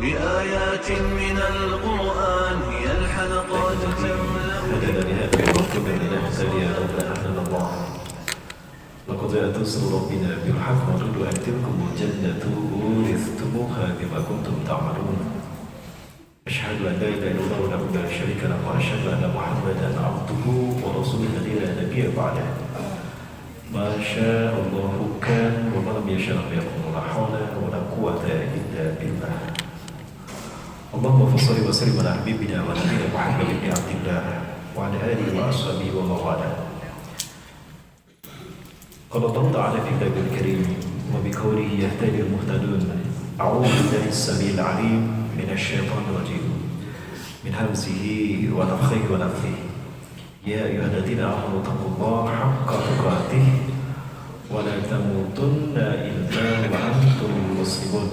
بآيات من القرآن هي الحلقات تملأ. هدانا لهذا وكنا لنهتدي لولا أن هدانا الله. لقد جاءت رسل ربنا بالحق ونريد أن تلكم الجنة أورثتموها بما كنتم تعملون. أشهد أن لا إله إلا الله وحده لا شريك له وأشهد أن محمدا عبده ورسوله الذي لا نبي بعده. ما شاء الله كان وما لم يشاء لم يكن ولا حول ولا قوة إلا بالله. اللهم صل وسلم على حبيبنا ونبينا محمد بن عبد الله وعلى آله وأصحابه ومن والاه. قال الله تعالى في كتابه الكريم وبقوله يهتدي المهتدون. أعوذ بالله السميع العليم من الشيطان الرجيم من همزه ونفخه ونفثه. يا أيها الذين آمنوا اتقوا الله حق تقاته ولا تموتن إلا وأنتم مسلمون.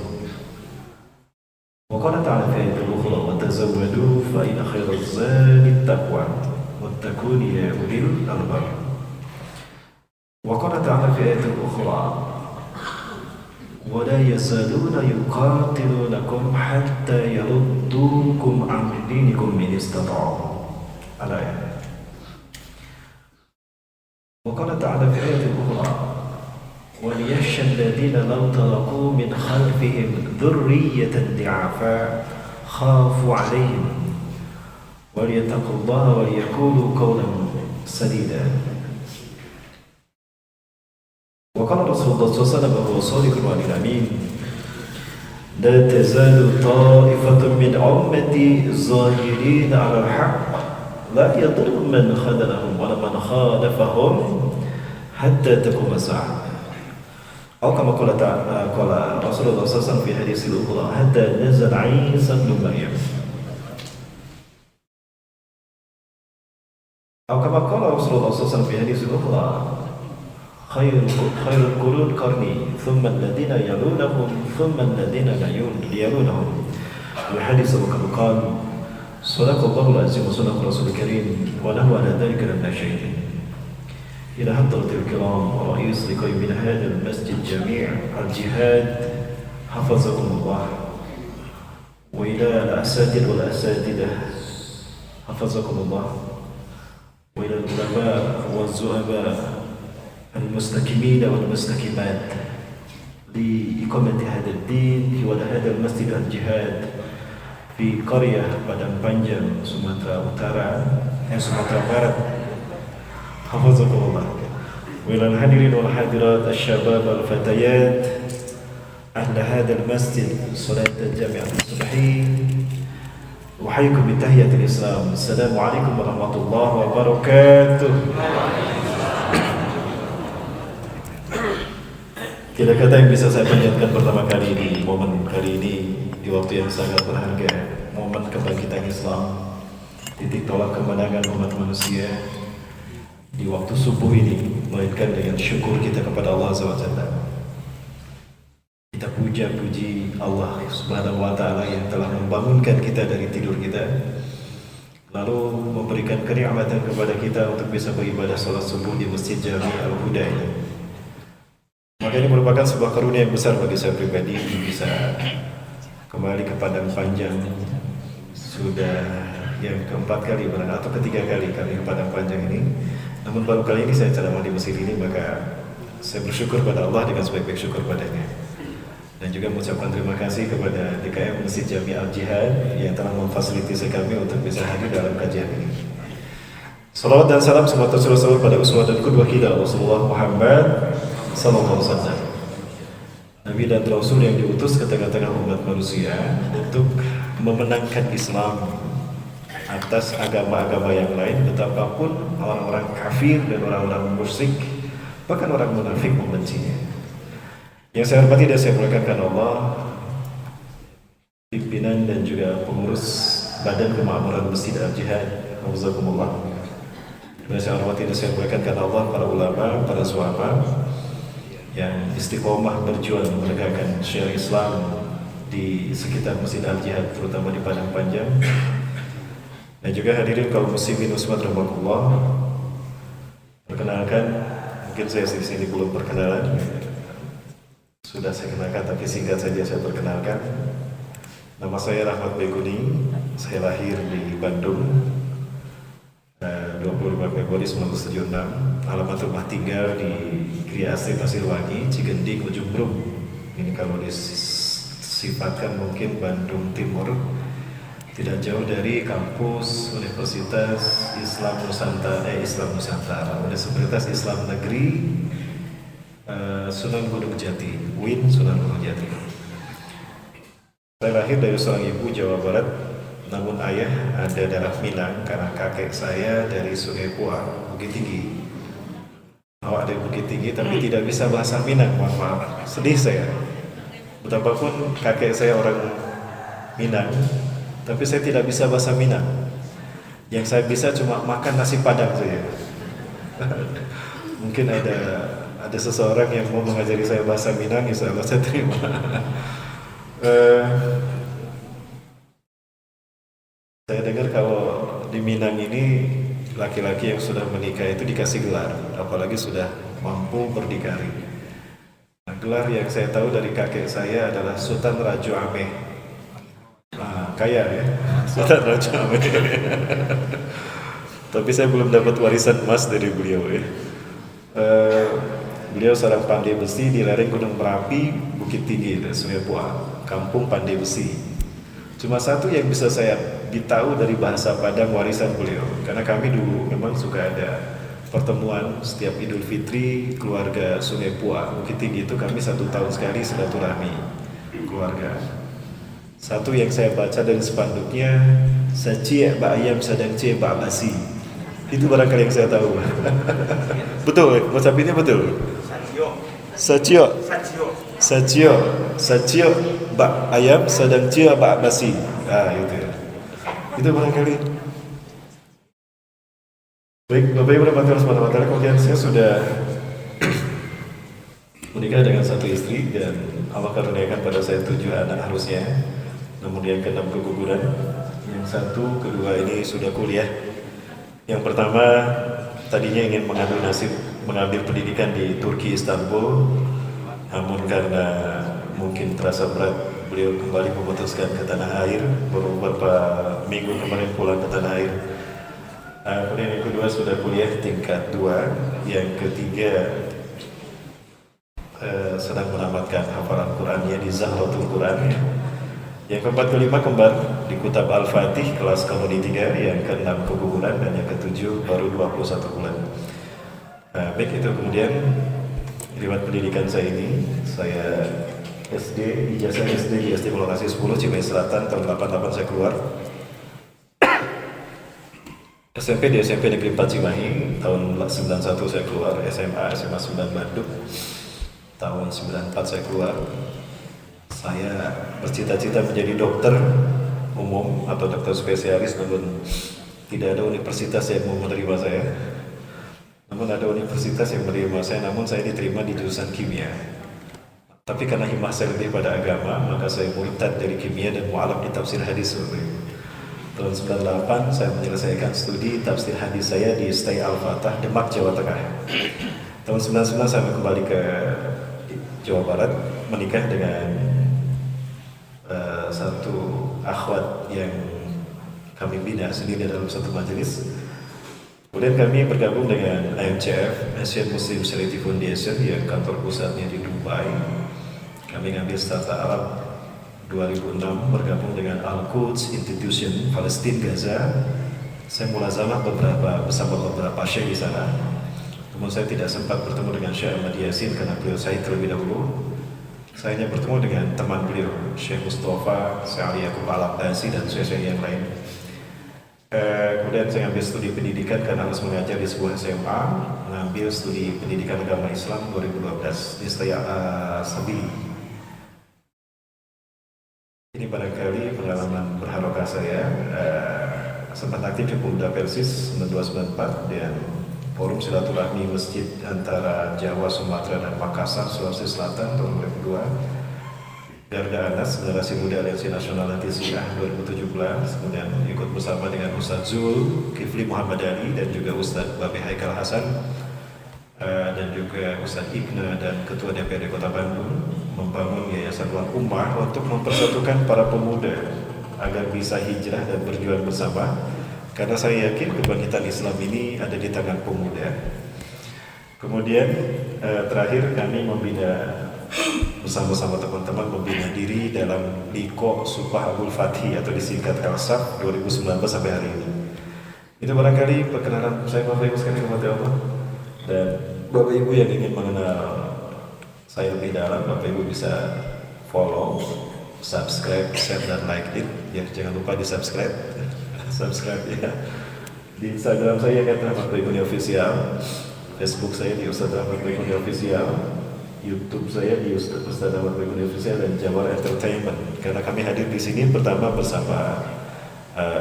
وقال تعالى في آية أخرى وتزودوا فإن خير الزاد التقوى واتقون يا أولي الألباب. وقال تعالى في آية أخرى ولا يزالون يقاتلونكم حتى يردوكم عن دينكم إن استطاعوا. الآية. وقال تعالى في آية أخرى وليخشى الذين لو تركوا من خلفهم ذرية ضعافا خافوا عليهم وليتقوا الله وليقولوا قولا سديدا. وقال رسول الله صلى الله عليه وسلم وهو صادق الوعد الأمين لا تزال طائفة من أمتي ظاهرين على الحق لا يضر من خذلهم ولا من خالفهم حتى تقوم الساعة. أو كما قال رسول الله صلى الله عليه وسلم في حديث الأخرى حتى نزل عيسى بن مريم. أو كما قال رسول الله صلى الله عليه وسلم في حديث الأخرى خير القرون قرني ثم الذين يلونهم ثم الذين يلونهم. الحديث كما قال صدق الله العظيم وصدق رسول الكريم ونحن على ذلك من الشهيدين. إلى حضرة الكرام ورئيس لقائم من هذا المسجد جميع الجهاد حفظكم الله، وإلى الأساتذة والأساتذة حفظكم الله، وإلى العلماء والزعماء المستقيمين والمستقيمات لإقامة هذا الدين في هذا المسجد الجهاد في قرية Padang Panjang Sumatera Utara Sumatera Barat. Hafizakumullah. Wa ilal hadirin wal hadirat asy-syabab wal fatayat ahli hadzal masjid salat jami'at subhi. Uhayyikum bi tahiyatil Islam. Assalamu alaikum warahmatullahi wabarakatuh. Tidak kata yang bisa saya panjatkan pertama kali di momen kali ini di waktu yang sangat berharga, momen kebangkitan Islam, titik tolak kemenangan umat manusia di waktu subuh ini, melainkan dengan syukur kita kepada Allah SWT. Kita puji Allah Subhanahu wa Ta'ala yang telah membangunkan kita dari tidur kita, lalu memberikan kenikmatan kepada kita untuk bisa beribadah salat subuh di Masjid Jami Al-Huda ini. Maka ini merupakan sebuah karunia yang besar bagi saya pribadi bisa kembali ke Padang Panjang. Sudah yang keempat kali atau ketiga kali ke Padang Panjang ini. Namun baru kali ini saya ceramah di masjid ini, maka saya bersyukur pada Allah dengan sebaik-baik syukur padanya. Dan juga mengucapkan terima kasih kepada DKM Masjid Jami Al-Jihad yang telah memfasilitasi kami untuk bisa hadir dalam kajian ini. Salawat dan salam semua tercurah pada uswah dan qudwah kita Rasulullah Muhammad sallallahu alaihi wasallam. Nabi dan Rasul yang diutus ke tengah-tengah umat manusia untuk memenangkan Islam atas agama-agama yang lain, betapapun orang-orang kafir dan orang-orang musyrik, bahkan orang munafik membencinya. Yang saya hormati dan saya muliakan Allah, pimpinan dan juga pengurus Badan Kemakmuran Masjid Al-Jihad, Hafizakumullah. Dan saya hormati dan saya muliakan Allah, para ulama, para suhaba yang istiqomah berjuang menegakkan syiar Islam di sekitar Masjid Al-Jihad, terutama di Padang Panjang. Dan juga hadirin kaum muslimin muslimat rahimakumullah. Perkenalkan, mungkin saya di sini belum perkenalan. Sudah saya kenalkan, tapi singkat saja saya perkenalkan. Nama saya Rahmat Beguni. Saya lahir di Bandung 25 Februari 1976. Alamat rumah tinggal di Gria Asri Pasirwangi, Cigending, Ujung Berung. Ini kalau disifatkan mungkin Bandung Timur, tidak jauh dari kampus Universitas Islam Nusantara, Universitas Islam Negeri Sunan Gunung Jati, UIN Sunan Gunung Jati. Saya lahir dari seorang ibu Jawa Barat, namun ayah ada darah Minang karena kakek saya dari Sungai Puang, Bukit Tinggi. Awak dari Bukit Tinggi tapi tidak bisa bahasa Minang, mohon maaf. Sedih saya. Betapapun kakek saya orang Minang, tapi saya tidak bisa bahasa Minang. Yang saya bisa cuma makan nasi Padang saja. Mungkin ada seseorang yang mau mengajari saya bahasa Minang, insya Allah saya terima. Saya dengar kalau di Minang ini laki-laki yang sudah menikah itu dikasih gelar, apalagi sudah mampu berdikari. Nah, gelar yang saya tahu dari kakek saya adalah Sultan Raja Ameh. Nah, kaya ya, Sultan Raja Ameh. Tapi saya belum dapat warisan emas dari beliau ya. Beliau seorang pandai besi di lereng Gunung Merapi, Bukit Tinggi, Sungai Puang, kampung pandai besi. Cuma satu yang bisa saya ditahu dari bahasa Padang warisan beliau, karena kami dulu memang suka ada pertemuan setiap Idul Fitri keluarga Sungai Puang, Bukit Tinggi itu kami 1 tahun sekali silaturahmi keluarga. Satu yang saya baca dari spanduknya, sacie ba ayam sadang cie ba basi. Itu barangkali yang saya tahu. Betul, ngucapinnya betul. Sacio, bak ayam sedang cia bak basi. Itu ya. Itu barangkali. Baik, Bapak Ibu Rahmatullah Subhanahu wa Ta'ala, kemudian saya sudah menikah dengan 1 istri dan Allah karuniakan pada saya 7 anak harusnya. Namun yang ke-6 keguguran. Yang 1, kedua ini sudah kuliah. Yang pertama tadinya ingin mengambil pendidikan di Turki, Istanbul, namun karena mungkin terasa berat, beliau kembali memutuskan ke tanah air. Beberapa minggu kemarin pulang ke tanah air. Kemudian yang kedua sudah kuliah tingkat 2. Yang ketiga sedang menamatkan hafalan Qurannya di Zahratul Quran. Yang keempat kelima kembar di Kutab Al-Fatih kelas Kamudi 3, yang ke-6 keguguran, dan yang ke-7 baru 21 bulan. Baik, itu kemudian lewat pendidikan saya ini, saya SD, ijazah SD di SD Lokasi 10 Cimahi Selatan tahun 88 saya keluar. SMP di SMP Negeri 4 Cimahi tahun 91 saya keluar. SMA 9 Bandung tahun 94 saya keluar. Saya bercita-cita menjadi dokter umum atau dokter spesialis, namun tidak ada universitas yang mau menerima saya. Namun ada universitas yang menerima saya, namun saya diterima di jurusan kimia. Tapi karena himmah saya lebih pada agama, maka saya murtad dari kimia dan mu'alaf di tafsir hadis. Tahun 98 saya menyelesaikan studi tafsir hadis saya di Stay Al-Fatah, Demak, Jawa Tengah. Tahun 99 saya kembali ke Jawa Barat, menikah dengan satu akhwat yang kami bina sendiri dalam satu majelis. Kemudian kami bergabung dengan AMCF, Asian Muslim Charity Foundation, yang kantor pusatnya di Dubai. Kami ngambil Tata Arab 2006, bergabung dengan Al-Quds Institution Palestina Gaza. Saya mulazamah bersama beberapa syekh di sana. Namun saya tidak sempat bertemu dengan Syekh Ahmad Yasin karena beliau saya terlebih dahulu. Saya hanya bertemu dengan teman beliau, Syekh Mustafa, Syekh Ali Yaqub Al-Abbasi, dan syekh yang lain. Kemudian saya ambil studi pendidikan karena harus mengajar di sebuah SMA, mengambil studi pendidikan agama Islam 2012 di Sabili. Ini barangkali pengalaman berharokah saya. Sempat aktif di Pemuda Persis 9294 dan Forum Silaturahmi Masjid antara Jawa, Sumatera, dan Makassar, Sulawesi Selatan tahun 2002. Garda Anas, Generasi Muda Aliansi Nasional Anti Syiah 2017. Kemudian ikut bersama dengan Ustadz Zul, Kifli Muhammad Ali, dan juga Ustadz Babe Haikal Hasan, dan juga Ustadz Ibna dan Ketua DPRD Kota Bandung membangun Yayasan Wal Ummah untuk mempersatukan para pemuda agar bisa hijrah dan berjuang bersama. Karena saya yakin kebangkitan Islam ini ada di tangan pemuda. Kemudian terakhir kami membina bersama-sama teman-teman membina diri dalam Liko Supah Abul Fathi atau disingkat LSAF 2019 sampai hari ini. Itu barangkali perkenalan saya Bapak Ibu sekalian kepada Allah. Dan Bapak Ibu yang ingin mengenal saya lebih dalam, Bapak Ibu bisa follow, subscribe, share dan like it. Ya, jangan lupa di subscribe, subscribe ya. Di Instagram saya Rahmat Baikuni Official, Facebook saya di Ustaz Rahmat Baikuni Official, YouTube saya di Ustaz Rahmat Baikuni Official dan Jawara Entertainment. Karena kami hadir di sini pertama bersama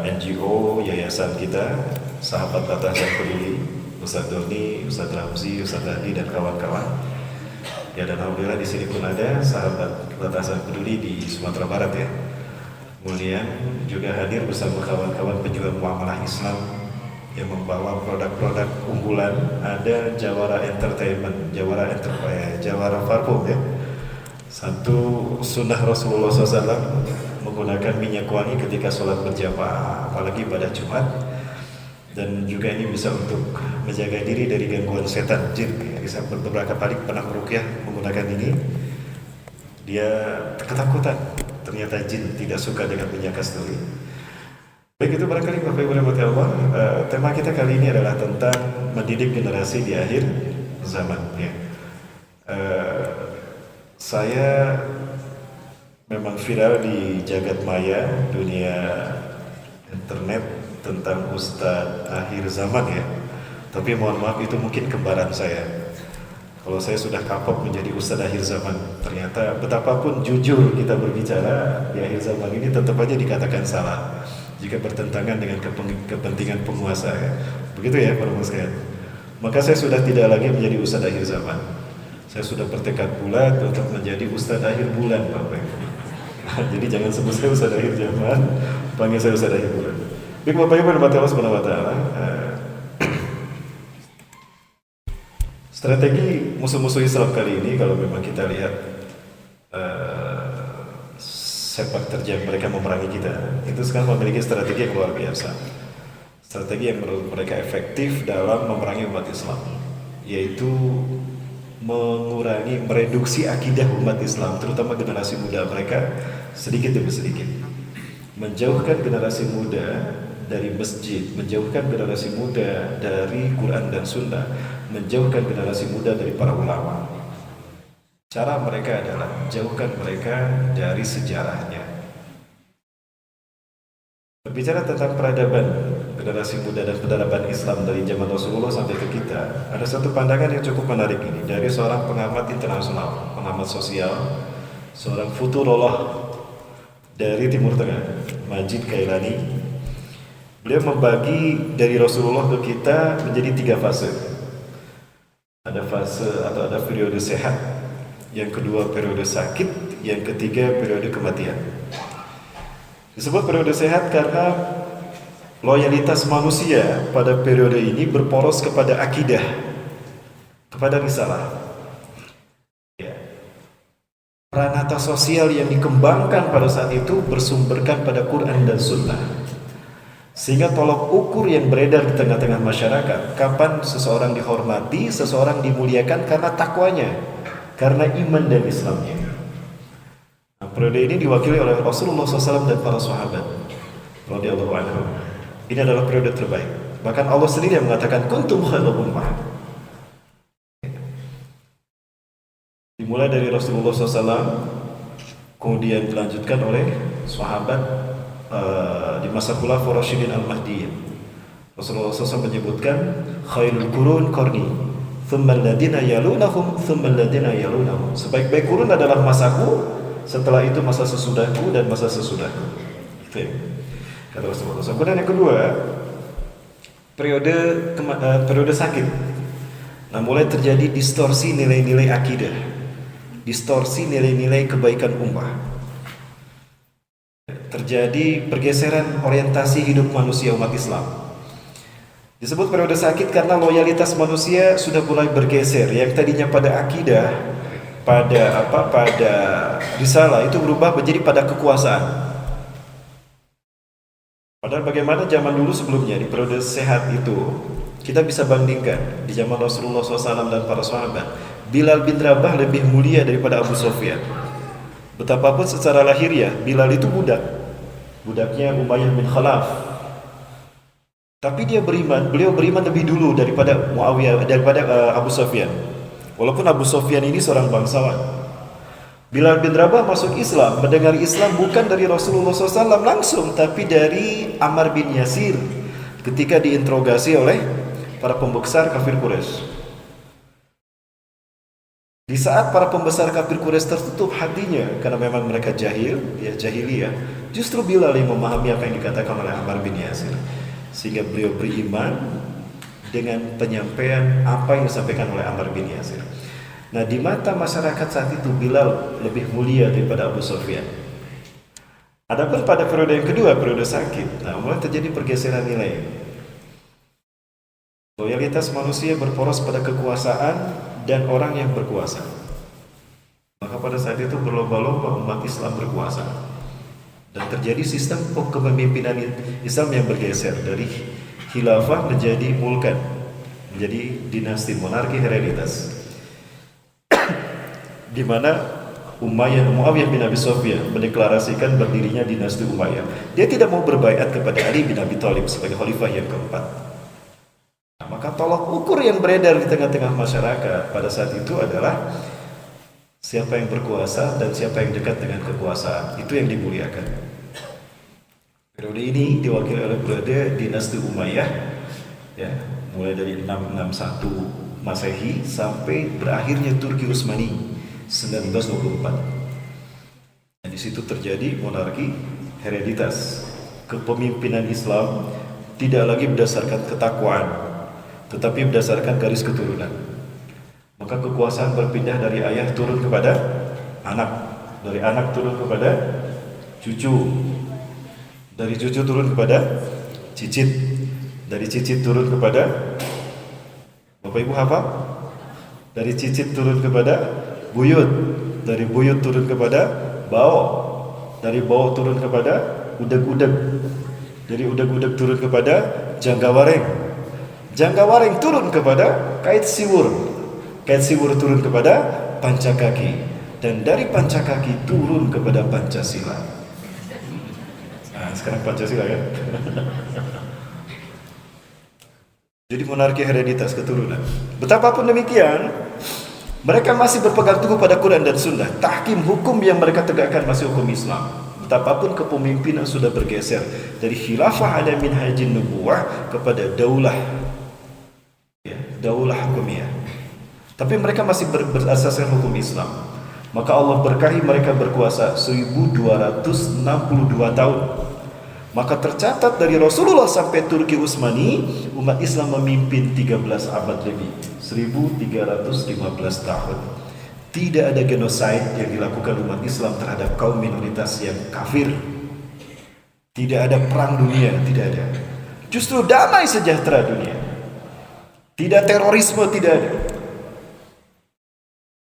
NGO yayasan kita, Sahabat Batasan Peduli, Ustaz Doni, Ustaz Ramzi, Ustaz Hadi dan kawan-kawan. Ya, dan alhamdulillah di sini pun ada Sahabat Batasan Peduli di Sumatera Barat ya. Kemudian juga hadir bersama kawan-kawan pejuang muamalah Islam yang membawa produk-produk unggulan. Ada Jawara Entertainment, Jawara Parfum ya. Satu sunnah Rasulullah SAW menggunakan minyak wangi ketika sholat berjamaah, apalagi pada Jumat. Dan juga ini bisa untuk menjaga diri dari gangguan setan jin. Bisa beberapa kali pernah meruqyah menggunakan ini, dia ketakutan. Ternyata jin tidak suka dengan minyak kasturi. Baik, itu barangkali Bapak Ibu rahmati Allah. Tema kita kali ini adalah tentang mendidik generasi di akhir zaman. Ya. Saya memang viral di jagat maya dunia internet tentang Ustadz akhir zaman ya. Tapi mohon maaf, itu mungkin kembaran saya. Kalau saya sudah kapok menjadi Ustadz akhir zaman, ternyata betapapun jujur kita berbicara di akhir zaman ini tetap aja dikatakan salah jika bertentangan dengan kepentingan penguasa ya. Begitu ya para sekalian. Maka saya sudah tidak lagi menjadi Ustadz akhir zaman. Saya sudah bertekad bulat untuk menjadi Ustadz akhir bulan Bapak Ibu. Jadi jangan sebut saya Ustadz akhir zaman, panggil saya Ustadz akhir bulan. Baik Bapak Ibu dan Allah Subhanahu wa taala. Strategi musuh-musuh Islam kali ini kalau memang kita lihat sepak terjang mereka memerangi kita, itu sekarang memiliki strategi yang luar biasa. Strategi yang menurut mereka efektif dalam memerangi umat Islam, yaitu mengurangi, mereduksi akidah umat Islam, terutama generasi muda mereka sedikit demi sedikit. Menjauhkan generasi muda dari masjid, menjauhkan generasi muda dari Quran dan Sunnah, menjauhkan generasi muda dari para ulama. Cara mereka adalah jauhkan mereka dari sejarahnya. Berbicara tentang peradaban generasi muda dan peradaban Islam dari zaman Rasulullah sampai ke kita, ada satu pandangan yang cukup menarik ini dari seorang pengamat internasional, pengamat sosial, seorang futurolog dari Timur Tengah, Majid Kailani. Beliau membagi dari Rasulullah ke kita menjadi 3 fase. Ada fase atau ada periode sehat, yang kedua periode sakit, yang ketiga periode kematian. Disebut periode sehat karena loyalitas manusia pada periode ini berporos kepada akidah, kepada risalah. Ya. Pranata sosial yang dikembangkan pada saat itu bersumberkan pada Quran dan Sunnah. Sehingga tolok ukur yang beredar di tengah-tengah masyarakat, kapan seseorang dihormati, seseorang dimuliakan karena takwanya, karena iman dan Islamnya. Nah, periode ini diwakili oleh Rasulullah SAW dan para sahabat radhiyallahu anhum. Ini adalah periode terbaik. Bahkan Allah sendiri yang mengatakan kuntum khairu ummah. Dimulai dari Rasulullah SAW, kemudian dilanjutkan oleh sahabat di masa Khulafaur Rasyidin Al-Mahdiyyin. Rasulullah SAW menyebutkan khairul qurun qarni, thumma alladhina yalunahum, thumma alladhina yalunahum. Sebaik-baik kurun adalah masaku, setelah itu masa sesudahku dan masa sesudahku. Itu ya, kata Rasulullah SAW. Kemudian yang kedua, periode sakit. Nah, mulai terjadi distorsi nilai-nilai akidah, distorsi nilai-nilai kebaikan ummah. Terjadi pergeseran orientasi hidup manusia umat Islam. Disebut periode sakit karena loyalitas manusia sudah mulai bergeser. Yang tadinya pada akidah, pada risalah itu berubah menjadi pada kekuasaan. Padahal bagaimana zaman dulu sebelumnya di periode sehat itu kita bisa bandingkan di zaman Rasulullah SAW dan para sahabat. Bilal bin Rabah lebih mulia daripada Abu Sufyan. Betapapun secara lahiriah Bilal itu budaknya Umayyah bin Khalaf. Tapi beliau beriman lebih dulu daripada Abu Sufyan. Walaupun Abu Sufyan ini seorang bangsawan. Bilal bin Rabah masuk Islam, mendengar Islam bukan dari Rasulullah SAW langsung, tapi dari Ammar bin Yasir ketika diinterogasi oleh para pembesar kafir Quraisy. Di saat para pembesar kafir Quraisy tertutup hatinya karena memang mereka jahiliyah, justru Bilal yang memahami apa yang dikatakan oleh Ammar bin Yasir, sehingga beliau beriman dengan penyampaian apa yang disampaikan oleh Ammar bin Yasir. Nah, di mata masyarakat saat itu Bilal lebih mulia daripada Abu Sufyan. Adapun pada periode yang kedua, periode sakit, mulai terjadi pergeseran nilai. Loyalitas manusia berporos pada kekuasaan dan orang yang berkuasa. Maka pada saat itu berlomba-lomba umat Islam berkuasa. Dan terjadi sistem kepemimpinan Islam yang bergeser dari khilafah menjadi mulkan, menjadi dinasti monarki hereditas. Di mana Muawiyah bin Abi Sufyan mendeklarasikan berdirinya dinasti Umayyah. Dia tidak mau berbaiat kepada Ali bin Abi Thalib sebagai khalifah yang keempat. Maka tolak ukur yang beredar di tengah-tengah masyarakat pada saat itu adalah siapa yang berkuasa dan siapa yang dekat dengan kekuasaan. Itu yang dimuliakan. Periode ini diwakili oleh periode dinasti Umayyah, ya, mulai dari 661 Masehi sampai berakhirnya Turki Utsmani 1924. Dan di situ terjadi monarki hereditas. Kepemimpinan Islam tidak lagi berdasarkan ketakwaan, tetapi berdasarkan garis keturunan. Maka kekuasaan berpindah dari ayah turun kepada anak, dari anak turun kepada cucu, dari cucu turun kepada cicit, dari cicit turun kepada Bapak Ibu hafal? Dari cicit turun kepada buyut, dari buyut turun kepada bau, dari bau turun kepada udeg-udeg, dari udeg-udeg turun kepada janggawareng, janggawareng turun kepada kait siwur, kait siwur turun kepada pancakaki, dan dari pancakaki turun kepada Pancasila. Nah, sekarang Pancasila kan? Jadi monarki hereditas keturunan. Betapapun demikian, mereka masih berpegang teguh pada Quran dan Sunnah. Tahkim hukum yang mereka tegakkan masih hukum Islam. Betapapun kepemimpinan sudah bergeser dari khilafah ala minhajin nubuwah kepada daulah, ya, daulah hukumiyah. Tapi mereka masih berasaskan hukum Islam. Maka Allah berkahi mereka berkuasa 1262 tahun. Maka tercatat dari Rasulullah sampai Turki Utsmani, umat Islam memimpin 13 abad lebih, 1315 tahun. Tidak ada genosida yang dilakukan umat Islam terhadap kaum minoritas yang kafir. Tidak ada perang dunia, tidak ada. Justru damai sejahtera dunia. Tidak terorisme, tidak ada.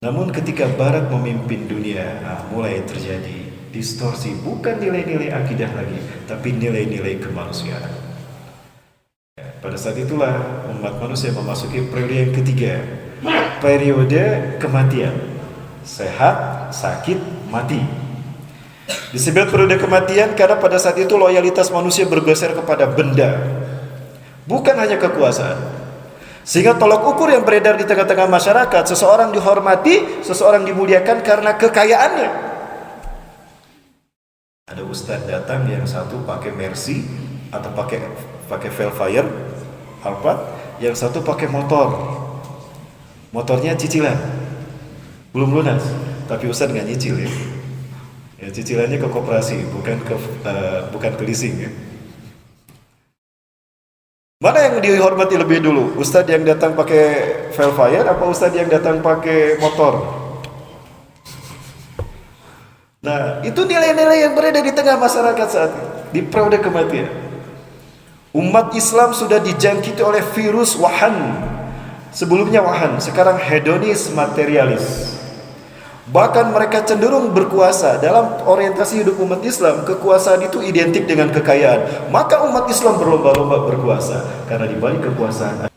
Namun ketika Barat memimpin dunia, mulai terjadi distorsi, bukan nilai-nilai akidah lagi, tapi nilai-nilai kemanusiaan. Pada saat itulah umat manusia memasuki periode yang ketiga, periode kematian. Sehat, sakit, mati. Disebut periode kematian karena pada saat itu loyalitas manusia bergeser kepada benda, bukan hanya kekuasaan. Sehingga tolak ukur yang beredar di tengah-tengah masyarakat, seseorang dihormati, seseorang dimuliakan karena kekayaannya. Ada ustadz datang yang satu pakai Mercy atau pakai Velfire Alphard, yang satu pakai motor. Motornya cicilan, belum lunas, tapi ustadz nggak nyicil ya. Ya, cicilannya ke koperasi, bukan ke leasing ya. Mana yang dihormati lebih dulu? Ustadz yang datang pakai Velfire apa ustadz yang datang pakai motor? Nah, itu nilai-nilai yang berada di tengah masyarakat saat ini, di periode kematian. Umat Islam sudah dijangkiti oleh virus wahan. Sebelumnya wahan, sekarang hedonis materialis. Bahkan mereka cenderung berkuasa. Dalam orientasi hidup umat Islam, kekuasaan itu identik dengan kekayaan. Maka umat Islam berlomba-lomba berkuasa, karena di balik kekuasaan.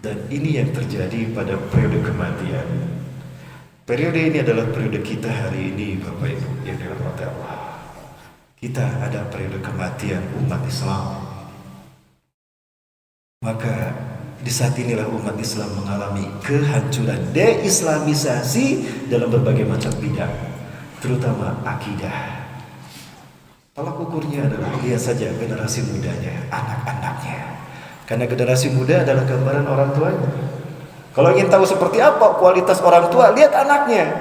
Dan ini yang terjadi pada periode kematian. Periode ini adalah periode kita hari ini, Bapak Ibu yang dirahmati Allah. Kita ada periode kematian umat Islam. Maka di saat inilah umat Islam mengalami kehancuran, deislamisasi dalam berbagai macam bidang, terutama akidah. Tolak ukurnya adalah lihat saja generasi mudanya, anak-anaknya. Karena generasi muda adalah gambaran orang tuanya. Kalau ingin tahu seperti apa kualitas orang tua, lihat anaknya.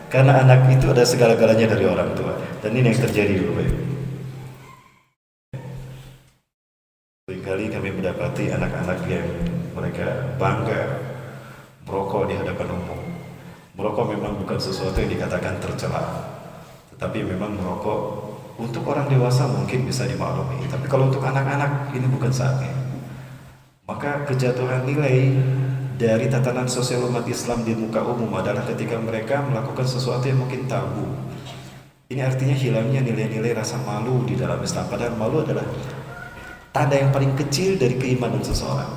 Karena anak itu ada segala-galanya dari orang tua. Dan ini yang terjadi, Bapak Ibu. Seringkali kami mendapati anak-anak yang mereka bangga merokok di hadapan umum. Merokok memang bukan sesuatu yang dikatakan tercela, tetapi memang merokok untuk orang dewasa mungkin bisa dimaklumi. Tapi kalau untuk anak-anak ini bukan saatnya. Maka kejatuhan nilai dari tatanan sosial umat Islam di muka umum adalah ketika mereka melakukan sesuatu yang mungkin tabu. Ini artinya hilangnya nilai-nilai rasa malu di dalam Islam. Padahal malu adalah tanda yang paling kecil dari keimanan seseorang.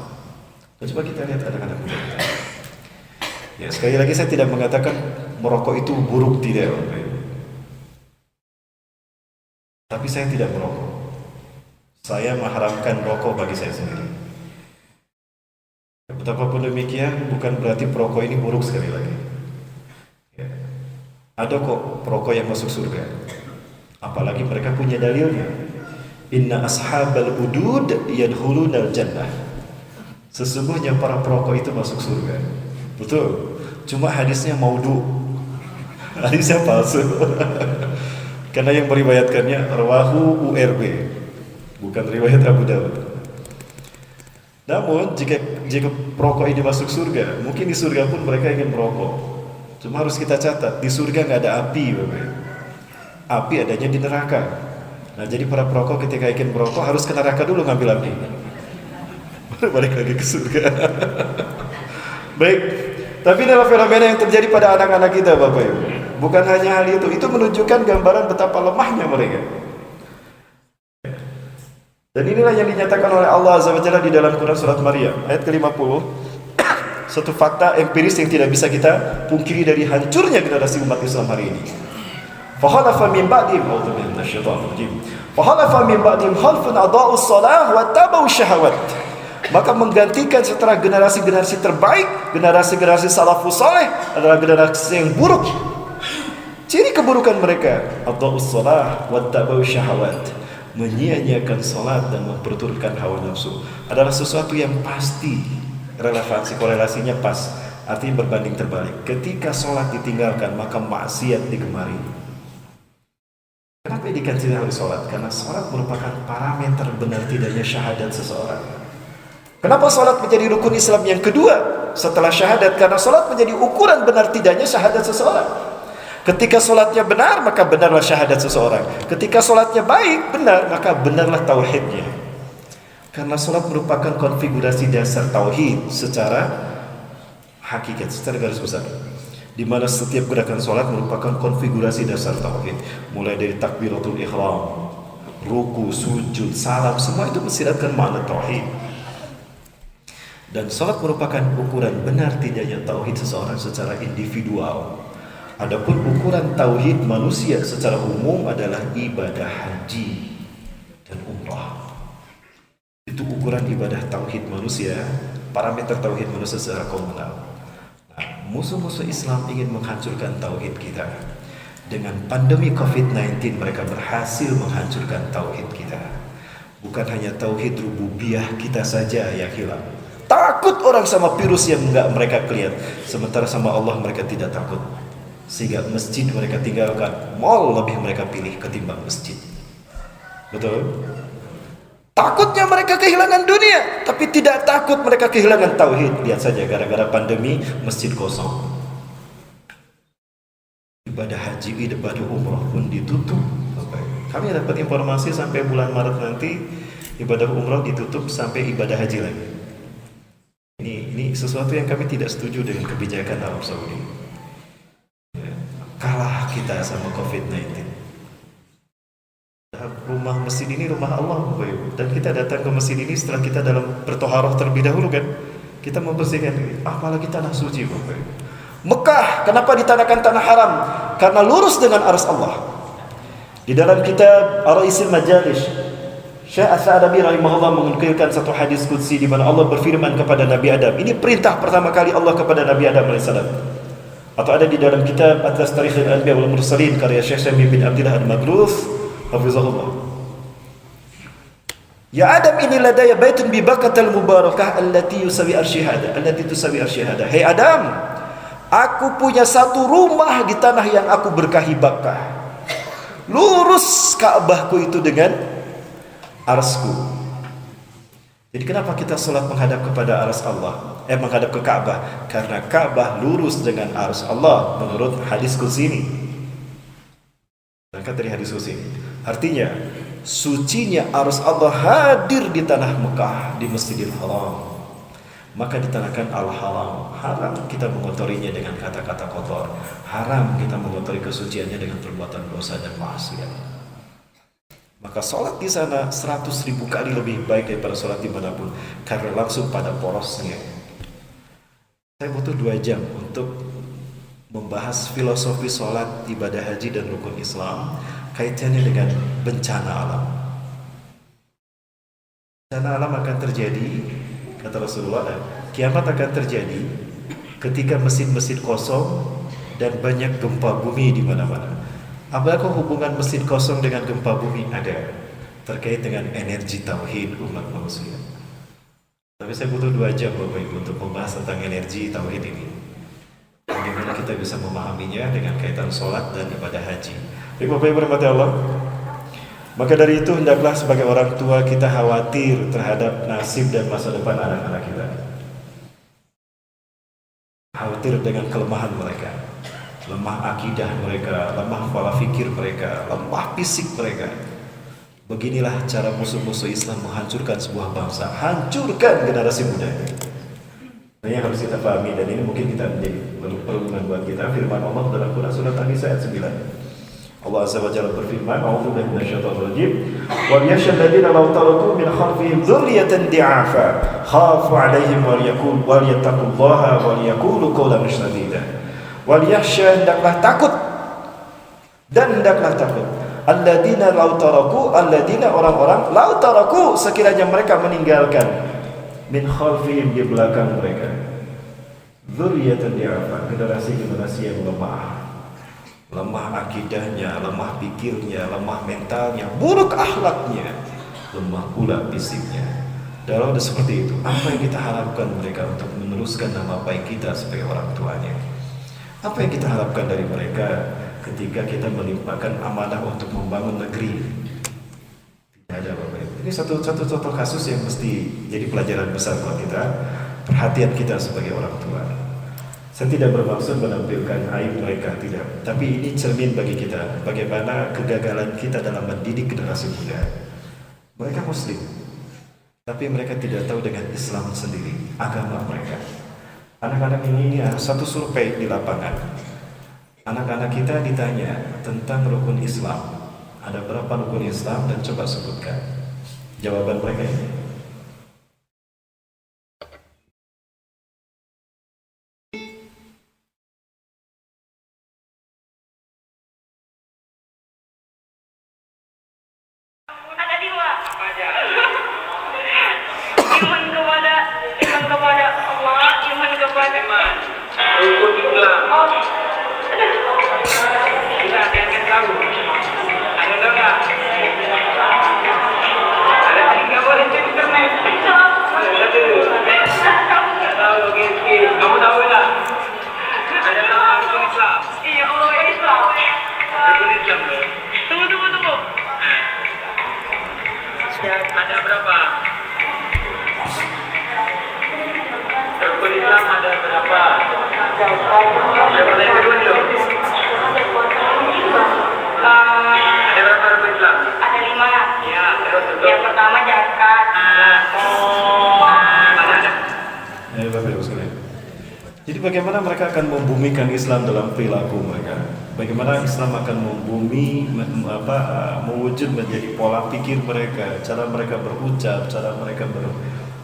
Coba kita lihat anak-anak muda kita. Ya, sekali lagi saya tidak mengatakan merokok itu buruk, tidak. Tapi saya tidak merokok. Saya mengharamkan rokok bagi saya sendiri. Betapapun demikian, bukan berarti perokok ini buruk sekali lagi. Ya. Ada kok perokok yang masuk surga. Apalagi mereka punya dalilnya. Inna ashabal udud yadkhulunal jannah. Sesungguhnya para perokok itu masuk surga. Betul. Cuma hadisnya maudhu. Hadisnya palsu. Karena yang meriwayatkannya rawahu URB, bukan riwayat Abu Dawud. Namun jika perokok ini masuk surga, mungkin di surga pun mereka ingin merokok. Cuma harus kita catat, di surga nggak ada api, Bapak. Api adanya di neraka. Nah, jadi para perokok ketika ingin merokok harus ke neraka dulu ngambil api. Balik lagi ke surga. Baik, tapi dalam fenomena yang terjadi pada anak-anak kita, Bapak Ibu, bukan hanya hal itu menunjukkan gambaran betapa lemahnya mereka. Dan inilah yang dinyatakan oleh Allah Azza wa Jalla di dalam Quran surat Maryam ayat ke-50. Satu fakta empiris yang tidak bisa kita pungkiri dari hancurnya generasi umat Islam hari ini. فَخَلَفَ مِنْ بَعْدِهِمْ فَخَلَفَ مِنْ بَعْدِهِمْ خَلْفٌ أَضَاعُوا الصَّلَاةَ وَاتَّبَعُوا الشَّهَوَاتِ. Maka menggantikan setelah generasi-generasi terbaik, generasi-generasi salafus saleh adalah generasi yang buruk. Ciri keburukan mereka, adha'us shalah wattaba'u syahawat, menyia-nyiakan salat dan memperturutkan hawa nafsu, adalah sesuatu yang pasti relevansi korelasinya pas, artinya berbanding terbalik. Ketika salat ditinggalkan, maka maksiat digemari. Kenapa dikatakan harus salat? Karena salat merupakan parameter benar tidaknya syahadat seseorang. Kenapa salat menjadi rukun Islam yang kedua setelah syahadat? Karena salat menjadi ukuran benar tidaknya syahadat seseorang. Ketika salatnya benar, maka benarlah syahadat seseorang. Ketika salatnya baik, benar, maka benarlah tauhidnya. Karena salat merupakan konfigurasi dasar tauhid secara hakikat, secara garis besar. Di mana setiap gerakan salat merupakan konfigurasi dasar tauhid. Mulai dari takbiratul ihram, ruku, sujud, salam, semua itu mensiratkan makna tauhid. Dan salat merupakan ukuran benar tidaknya tauhid seseorang secara individual. Adapun ukuran tauhid manusia secara umum adalah ibadah haji dan umrah. Itu ukuran ibadah tauhid manusia, parameter tauhid manusia secara komunal. Nah, musuh-musuh Islam ingin menghancurkan tauhid kita. Dengan pandemi COVID-19 mereka berhasil menghancurkan tauhid kita. Bukan hanya tauhid rububiyah kita saja yang hilang. Takut orang sama virus yang enggak mereka lihat, sementara sama Allah mereka tidak takut. Sehingga masjid mereka tinggalkan, mall lebih mereka pilih ketimbang masjid. Betul? Takutnya mereka kehilangan dunia, tapi tidak takut mereka kehilangan tauhid. Lihat saja, gara-gara pandemi masjid kosong. Ibadah haji, ibadah umrah pun ditutup. Kami dapat informasi sampai bulan Maret nanti ibadah umrah ditutup sampai ibadah haji lagi. Ini sesuatu yang kami tidak setuju dengan kebijakan Arab Saudi. kalah kita sama COVID-19. Rumah masjid ini rumah Allah, Bapak Ibu. Dan kita datang ke masjid ini setelah kita dalam bertoharoh terlebih dahulu kan. Kita membersihkan diri. Apalagi tanah suci, Bapak Ibu. Mekah, kenapa ditanakan tanah haram? Karena lurus dengan arsy Allah. Di dalam kitab Ar-Ra'isil Majalis, Syekh As-Sa'dabi rahimahullah menukilkan satu hadis qudsi di mana Allah berfirman kepada Nabi Adam. Ini perintah pertama kali Allah kepada Nabi Adam alaihissalam. Atau ada di dalam kitab Atlas Tarikh Al-Anbiya wal Mursalin karya Syekh Syamil bin Abdullah Al-Maghruf hafizahullah. Ya Adam, ini ladaya baitun bi Baqatal mubarakah allati yusawi arsyihada, allati tusawi arsyihada. Hei Adam, aku punya satu rumah di tanah yang aku berkahi Bakkah. Lurus Ka'bahku itu dengan arsku. Jadi kenapa kita sholat menghadap kepada ars Allah? Menghadap ke Ka'bah? Karena Ka'bah lurus dengan ars Allah menurut hadis qudsi ini. Berangkat dari hadis qudsi. Artinya, sucinya ars Allah hadir di tanah Mekah, di Masjidil Haram. Maka ditanakan al-haram. Haram kita mengotorinya dengan kata-kata kotor. Haram kita mengotori kesuciannya dengan perbuatan dosa dan maksiat. Maka sholat di sana 100.000 kali lebih baik daripada sholat dimanapun, karena langsung pada porosnya. Saya butuh 2 jam untuk membahas filosofi sholat, ibadah haji dan rukun Islam, kaitannya dengan bencana alam. Bencana alam akan terjadi, kata Rasulullah, kiamat akan terjadi ketika masjid-masjid kosong dan banyak gempa bumi di mana-mana. Apakah hubungan masjid kosong dengan gempa bumi? Ada, terkait dengan energi tauhid umat manusia. Tapi saya butuh 2 jam Bapak Ibu untuk membahas tentang energi tauhid ini. Bagaimana kita bisa memahaminya dengan kaitan sholat dan ibadah haji. Baik Bapak Ibu rahmati Allah. Maka dari itu hendaklah sebagai orang tua kita khawatir terhadap nasib dan masa depan anak-anak kita. Khawatir dengan kelemahan mereka, lemah akidah mereka, lemah pola pikir mereka, lemah fisik mereka. Beginilah cara musuh-musuh Islam menghancurkan sebuah bangsa, hancurkan generasi muda. Nah, yang harus kita pahami, dan ini mungkin kita menjadi perlindungan buat kita. Firman Allah dalam Quran surat An-Nisa ayat 9. Allah Azza wa Jalla berfirman, "A'udzu billahi minasyaitonir rajim. Wal yakhshal ladzina law taraku min khalfihim dzurriyyatan di'afa, khafu 'alaihim wal yattaqullaha wal yaqulu qawlan sadida." Wal yakhsha, hendaklah takut dan hendaklah takut. Alladzina law taraku, alladzina orang-orang law taraku, sekiranya mereka meninggalkan min khalfihim di belakang mereka dzurriyyatan di'afa, generasi-generasi yang lemah akidahnya, lemah pikirnya, lemah mentalnya, buruk akhlaknya, lemah pula fisiknya. Kalau ada seperti itu, apa yang kita harapkan mereka untuk meneruskan nama baik kita sebagai orang tuanya? Apa yang kita harapkan dari mereka ketika kita melimpahkan amanah untuk membangun negeri? Tidak ada Bapak Ibu. Ini satu contoh kasus yang mesti jadi pelajaran besar buat kita, perhatian kita sebagai orang tua. Saya tidak bermaksud menampilkan aib mereka, tidak. Tapi ini cermin bagi kita, bagaimana kegagalan kita dalam mendidik generasi muda. Mereka Muslim, tapi mereka tidak tahu dengan Islam sendiri, agama mereka. Anak-anak ini satu survei di lapangan. Anak-anak kita ditanya tentang rukun Islam. Ada berapa rukun Islam dan coba sebutkan. Jawaban mereka ini. Ada berapa? Rukun Islam ada berapa? Yang kedua dulu. Ada berapa rukun Islam? Ada 5. Ya, terus Yang pertama zakat. ada. Bapak Ibu sekalian. Jadi bagaimana mereka akan membumikan Islam dalam perilaku mereka? Bagaimana Islam akan membumi, mewujud menjadi pola pikir mereka, cara mereka berucap, cara mereka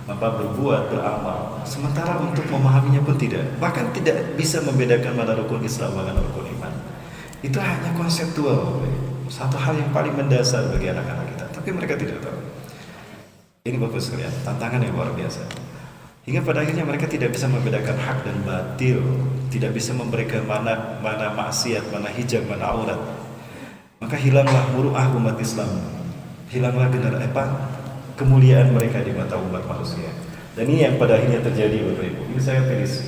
berbuat, beramal. Sementara untuk memahaminya pun tidak. Bahkan tidak bisa membedakan mana rukun Islam dengan rukun iman. Itu hanya konseptual, satu hal yang paling mendasar bagi anak-anak kita. Tapi mereka tidak tahu. Ini Bapak sekalian, tantangan yang luar biasa. Hingga pada akhirnya mereka tidak bisa membedakan hak dan batil, tidak bisa memberikan mana maksiat, mana hijab, mana aurat. Maka hilanglah muruah umat Islam, hilanglah kemuliaan mereka di mata umat manusia. Dan ini yang pada akhirnya terjadi, Bapak Ibu. Ini saya tulis.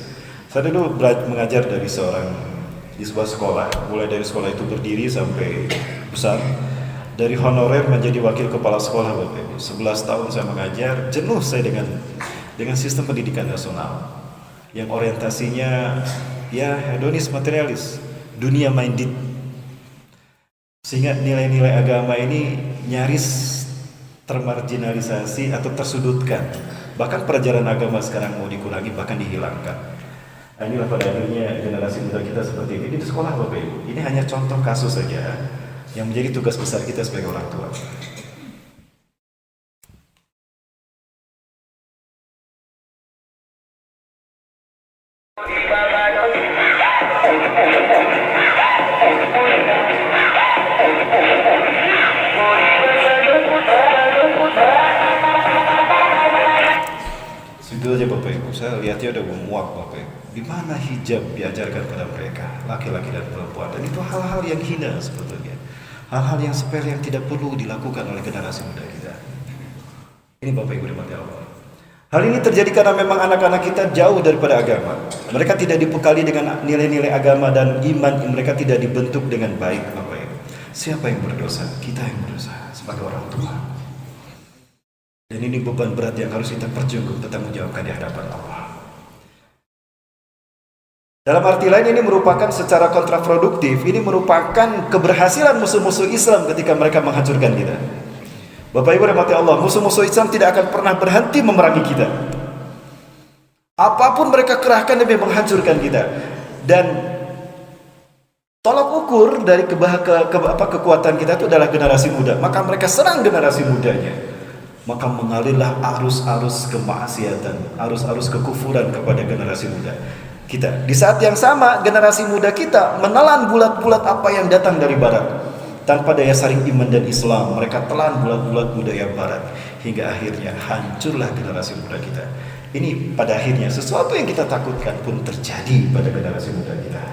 Saya dulu mengajar di sebuah sekolah, mulai dari sekolah itu berdiri sampai besar. Dari honorer menjadi wakil kepala sekolah, Bapak Ibu. 11 tahun saya mengajar, jenuh saya dengan sistem pendidikan nasional yang orientasinya ya hedonis, materialis, dunia minded, sehingga nilai-nilai agama ini nyaris termarginalisasi atau tersudutkan. Bahkan pelajaran agama sekarang mau dikurangi, bahkan dihilangkan. Nah, inilah pada akhirnya generasi muda kita seperti ini di sekolah, Bapak Ibu. Ini hanya contoh kasus saja yang menjadi tugas besar kita sebagai orang tua. Itu aja Bapak Ibu, saya lihatnya udah memuak Bapak Ibu. Di mana hijab diajarkan pada mereka, laki-laki dan perempuan, dan itu hal-hal yang hina sebetulnya, hal-hal yang sepele yang tidak perlu dilakukan oleh generasi muda kita. Ini Bapak Ibu dimati Allah. Hal ini terjadi karena memang anak-anak kita jauh daripada agama. Mereka tidak dibekali dengan nilai-nilai agama dan iman, mereka tidak dibentuk dengan baik Bapak Ibu. Siapa yang berdosa? Kita yang berdosa sebagai orang tua. Dan ini beban berat yang harus kita pertanggungjawabkan di hadapan Allah. Dalam arti lain ini merupakan secara kontraproduktif, ini merupakan keberhasilan musuh-musuh Islam ketika mereka menghancurkan kita. Bapak Ibu rahmati Allah, musuh-musuh Islam tidak akan pernah berhenti memerangi kita. Apapun mereka kerahkan demi menghancurkan kita. Dan tolak ukur dari kekuatan kita itu adalah generasi muda. Maka mereka serang generasi mudanya. Maka mengalirlah arus-arus kemaksiatan, arus-arus kekufuran kepada generasi muda kita. Di saat yang sama, generasi muda kita menelan bulat-bulat apa yang datang dari barat. Tanpa daya saring iman dan Islam, mereka telan bulat-bulat budaya barat. Hingga akhirnya hancurlah generasi muda kita. Ini pada akhirnya sesuatu yang kita takutkan pun terjadi pada generasi muda kita.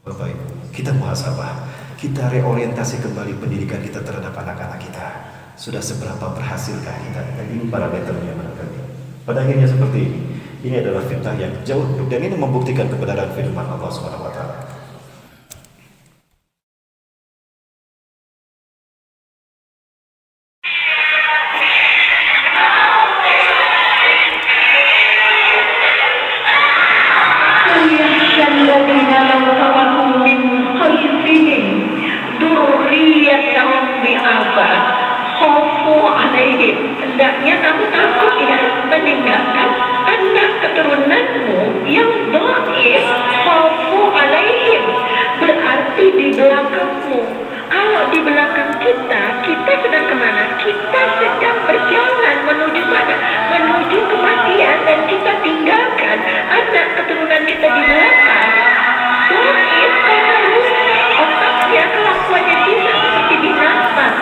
Bapak Ibu, kita muhasabah, kita reorientasi kembali pendidikan kita terhadap anak-anak kita. Sudah seberapa berhasilkah kita? Dan ini parameternya barangkali. Pada akhirnya seperti ini. Ini adalah fitnah yang jauh, dan ini membuktikan kebenaran firman Allah Subhanahu wa taala. Hendaknya kamu takut ya meninggalkan anak keturunanmu yang dhaif. Khawfu alaihim berarti di belakangmu. Kalau di belakang kita sedang kemana? Kita sedang berjalan menuju mana? Menuju kematian, dan kita tinggalkan anak keturunan kita di belakang. Dhaif karena rusak otaknya, kelakuannya bisa seperti binatang.